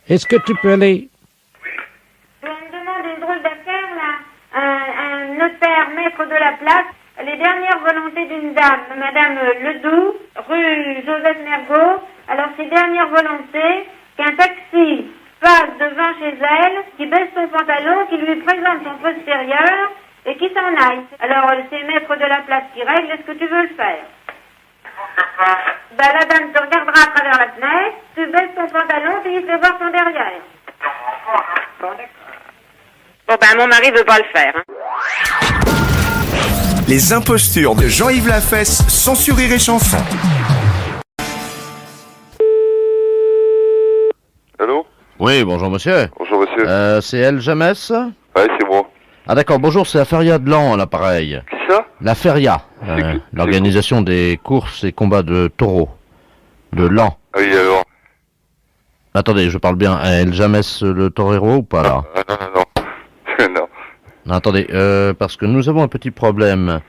Est-ce que tu peux aller... On me demande une drôle d'affaire, là. Un notaire, maître de la place, les dernières volontés d'une dame, Madame Ledoux, rue Joseph Mergault. Alors, ses dernières volontés, qu'un taxi passe devant chez elle, qui baisse son pantalon, qui lui présente son postérieur et qui s'en aille. Alors, c'est maître de la place qui règle, est-ce que tu veux le faire? La dame te regardera à travers la fenêtre, tu baisses ton pantalon, tu lui fais voir son derrière. Bon, mon mari veut pas le faire. Hein. Les impostures de Jean-Yves Lafesse, sans sur Rire et Chanson. Allô? Oui, bonjour monsieur. Bonjour monsieur. C'est El Jamès? Ouais, c'est moi. Ah d'accord, bonjour, c'est la Feria de Lan, l'appareil. Qui ça? La Feria, l'organisation des courses et combats de taureaux. De Lan. Oui, alors. Attendez, je parle bien à El Jamès le torero ou pas là? Non. Non. Non, attendez, parce que nous avons un petit problème.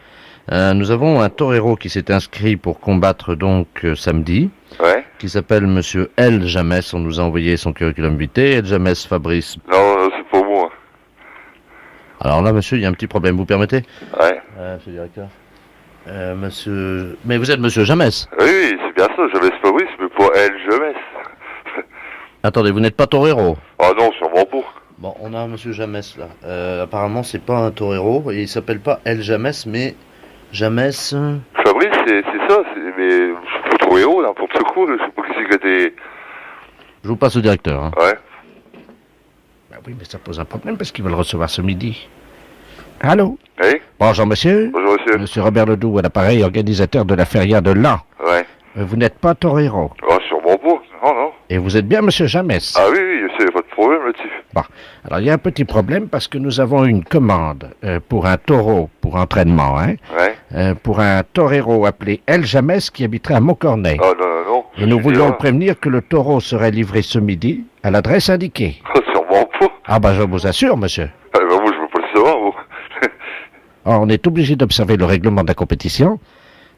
Nous avons un torero qui s'est inscrit pour combattre donc samedi. Ouais. Qui s'appelle monsieur El Jamès. On nous a envoyé son curriculum vitae. El Jamès Fabrice. Non, c'est pour moi. Alors là, monsieur, il y a un petit problème. Vous permettez? Ouais. Monsieur le directeur. Monsieur... Mais vous êtes monsieur Jamès? Oui, c'est bien ça. Jamès Fabrice, mais pour El Jamès. Attendez, vous n'êtes pas torero? Ah non, sûrement pas. Bon, on a un monsieur Jamès là. Apparemment, c'est pas un torero. Et il s'appelle pas El Jamès, mais Jamès... Fabrice, c'est ça. Mais je suis pas torero, n'importe quoi. Je sais pas qui c'est que t'es... Je vous passe au directeur. Hein. Ouais. Bah oui, mais ça pose un problème parce qu'ils veulent recevoir ce midi. Allô? Oui? Bonjour monsieur. Bonjour monsieur. Monsieur Robert Ledoux, à l'appareil, organisateur de la Feria de Lan. Ouais. Vous n'êtes pas torero? Ah, sûrement pas. Non. Et vous êtes bien monsieur Jamès? Ah oui, c'est pas de problème là-dessus. Bon, alors il y a un petit problème parce que nous avons une commande pour un taureau pour entraînement, hein? Ouais. Pour un torero appelé El Jamès qui habiterait à Montcornet. Ah non. Et nous voulions le prévenir que le taureau serait livré ce midi à l'adresse indiquée. Ah, sûrement pas. Ah ben je vous assure monsieur. Ah ben moi je veux pas le savoir, moi. On est obligé d'observer le règlement de la compétition,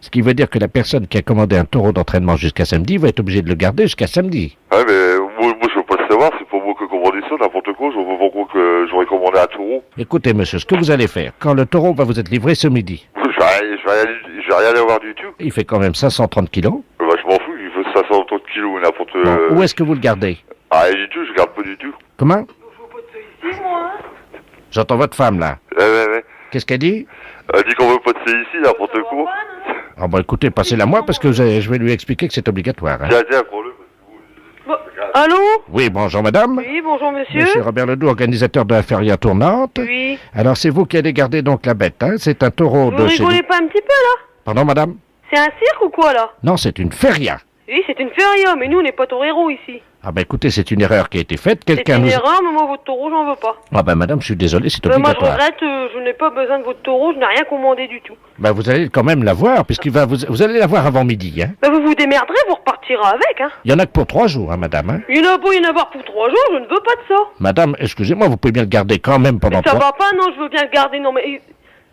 ce qui veut dire que la personne qui a commandé un taureau d'entraînement jusqu'à samedi va être obligée de le garder jusqu'à samedi. Ouais, mais moi je veux pas le savoir, c'est pas moi qui ai commandé ça, n'importe quoi, je vois pas pourquoi que j'aurais commandé un taureau. Écoutez monsieur, ce que vous allez faire, quand le taureau va vous être livré ce midi... Je vais rien aller voir du tout. Il fait quand même 530 kilos. Bah je m'en fous, il fait 530 kilos, n'importe... Bon, où est-ce que vous le gardez? Ah, du tout, je garde pas du tout. Comment? J'entends votre femme là. Ouais. Qu'est-ce qu'elle dit? Elle dit qu'on veut pas de c'est ici, n'importe quoi. Ah bah écoutez, passez-la moi parce que je vais lui expliquer que c'est obligatoire. Hein. Tiens, prends-le. Allô? Oui, bonjour madame. Oui, bonjour monsieur. Monsieur Robert Ledoux, organisateur de la feria tournante. Oui. Alors c'est vous qui allez garder donc la bête, hein? C'est un taureau Vous de chez rigolez nous. pas un petit peu là? Pardon madame? C'est un cirque ou quoi là? Non, c'est une feria. Oui, c'est une feria, mais nous on n'est pas toreros ici. Ah bah écoutez, c'est une erreur qui a été faite. C'est Quelqu'un une nous... erreur, mais moi votre taureau j'en veux pas. Ah bah madame, je suis désolé, c'est Moi je obligatoire. regrette, je n'ai pas besoin de votre taureau, je n'ai rien commandé du tout. Bah vous allez quand même l'avoir, puisqu'il va vous allez l'avoir avant midi, hein? Bah vous vous démerderez, vous repartirez avec, hein. Il y en a que pour 3 jours, hein madame, hein? Il n'y en a pas y en avoir pour 3 jours, je ne veux pas de ça. Madame, excusez-moi, vous pouvez bien le garder quand même pendant Ça 3... va pas, non, je veux bien le garder, non mais...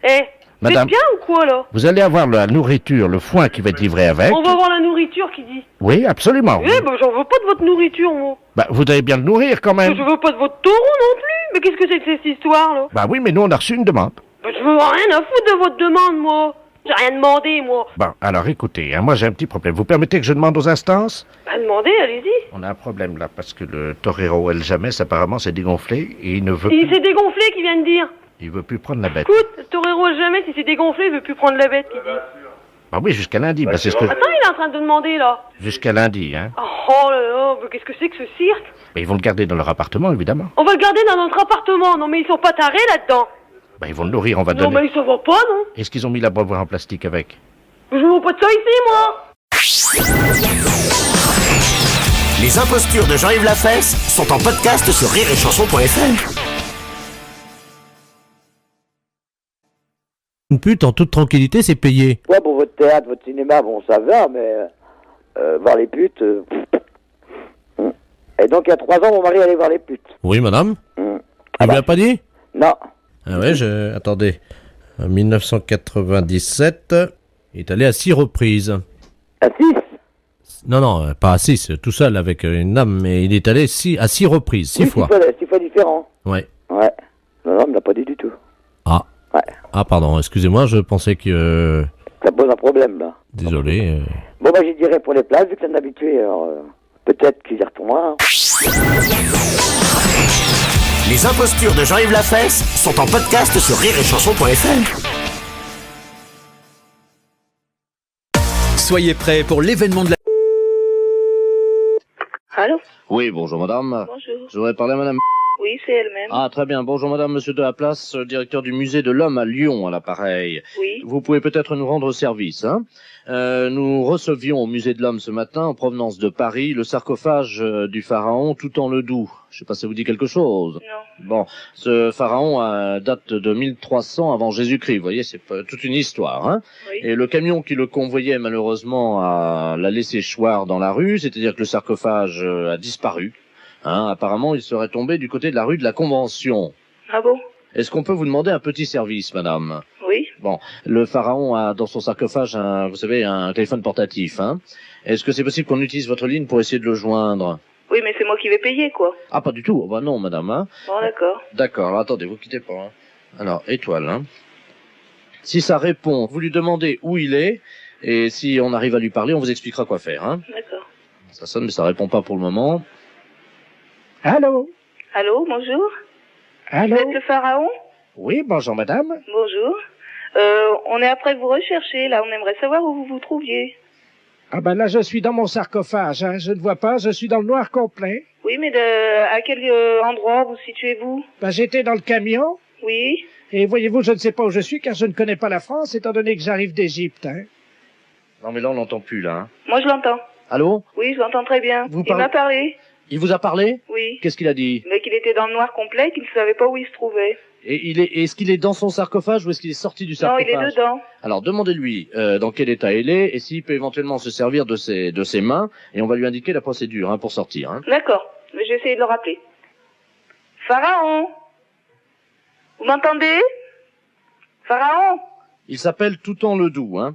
vous Madame. êtes bien ou quoi là? Vous allez avoir la nourriture, le foin qui va être livré avec. On va voir la nourriture qui dit. Oui, absolument. Oui, bah j'en veux pas de votre nourriture, moi. Bah, vous allez bien le nourrir quand même. Je veux pas de votre taureau non plus. Mais qu'est-ce que c'est que cette histoire là? Bah oui, mais nous on a reçu une demande. Bah je veux rien à foutre de votre demande, moi. J'ai rien demandé, moi. Bon, alors écoutez, hein, moi j'ai un petit problème. Vous permettez que je demande aux instances? Bah demandez, allez-y. On a un problème là, parce que le torero El Jamès apparemment s'est dégonflé et il ne veut Il plus... s'est dégonflé, qui vient de dire. Il veut plus prendre la bête. Écoute, le torero jamais, s'il s'est dégonflé, il veut plus prendre la bête, qui dit. Bah oui, jusqu'à lundi, bah c'est ce que... Attends, il est en train de demander, là. Jusqu'à lundi, hein. Oh là là, mais qu'est-ce que c'est que ce cirque? Mais ils vont le garder dans leur appartement, évidemment. On va le garder dans notre appartement. Non, mais ils sont pas tarés là-dedans. Bah ils vont le nourrir, on va Non, donner... mais ça va pas, non? Est-ce qu'ils ont mis l'abreuvoir en plastique avec? Je veux pas de ça ici, moi. Les impostures de Jean-Yves Lafesse sont en podcast sur rireetchanson.fr. Une pute en toute tranquillité, c'est payé. Ouais, pour votre théâtre, votre cinéma, bon, ça va, mais voir les putes... Et donc, il y a 3 ans, mon mari allait voir les putes. Oui, madame. Mm. Il vous l'a pas dit? Non. Ah ouais, attendez. En 1997, il est allé à 6 reprises. À 6? Non, pas à 6, tout seul avec une dame, mais il est allé à 6 reprises, 6 fois. 6 fois différents. Ouais. Ouais. Non, il me l'a pas dit du tout. Ah. Ouais. Ah, pardon, excusez-moi, je pensais que... Ça pose un problème, là. Désolé. Bon, bah, j'y dirais pour les places, vu que c'est un habitué, alors peut-être qu'il y retournera. Hein. Les impostures de Jean-Yves Lafesse sont en podcast sur rireetchanson.fr. Soyez prêts pour l'événement de la... Allô? Oui, bonjour madame. Bonjour. Je voudrais parler à madame... Oui, c'est elle-même. Ah, très bien. Bonjour madame, monsieur de la place, directeur du musée de l'homme à Lyon, à l'appareil. Oui. Vous pouvez peut-être nous rendre service, hein. Nous recevions au musée de l'homme ce matin, en provenance de Paris, le sarcophage du pharaon Toutan-le-Doux. Je sais pas si ça vous dit quelque chose. Non. Bon, ce pharaon date de 1300 avant Jésus-Christ. Vous voyez, c'est toute une histoire, hein. Oui. Et le camion qui le convoyait, malheureusement, l'a laissé choir dans la rue, c'est-à-dire que le sarcophage a disparu. Hein, apparemment, il serait tombé du côté de la rue de la Convention. Ah bon? Est-ce qu'on peut vous demander un petit service, madame? Oui. Bon, le pharaon a dans son sarcophage, vous savez, un téléphone portatif. Hein. Est-ce que c'est possible qu'on utilise votre ligne pour essayer de le joindre? Oui, mais c'est moi qui vais payer, quoi. Ah, pas du tout. Oh, bah non, madame. Hein. Bon, d'accord. D'accord, alors attendez, vous quittez pas. Hein. Alors, étoile. Hein. Si ça répond, vous lui demandez où il est, et si on arrive à lui parler, on vous expliquera quoi faire. Hein. D'accord. Ça sonne, mais ça répond pas pour le moment. Allô? Allô, bonjour? Allô? Vous êtes le pharaon? Oui, bonjour madame. Bonjour. On est après vous rechercher, là. On aimerait savoir où vous vous trouviez. Ah ben là, je suis dans mon sarcophage, hein. Je ne vois pas, je suis dans le noir complet. Oui, mais à quel endroit vous situez-vous? Ben, j'étais dans le camion, Oui. et voyez-vous, je ne sais pas où je suis, car je ne connais pas la France, étant donné que j'arrive d'Égypte, hein. Non, mais là, on l'entend plus, là. Hein. Moi, je l'entends. Allô? Oui, je l'entends très bien. Il m'a parlé. Il vous a parlé? Oui. Qu'est-ce qu'il a dit? Mais qu'il était dans le noir complet, qu'il ne savait pas où il se trouvait. Et est-ce qu'il est dans son sarcophage ou est-ce qu'il est sorti du sarcophage? Non, il est dedans. Alors demandez-lui dans quel état il est et s'il peut éventuellement se servir de ses mains et on va lui indiquer la procédure hein, pour sortir. Hein. D'accord, mais j'ai essayé de le rappeler. Pharaon, vous m'entendez? Pharaon? Il s'appelle Toutan-le-Doux. Hein.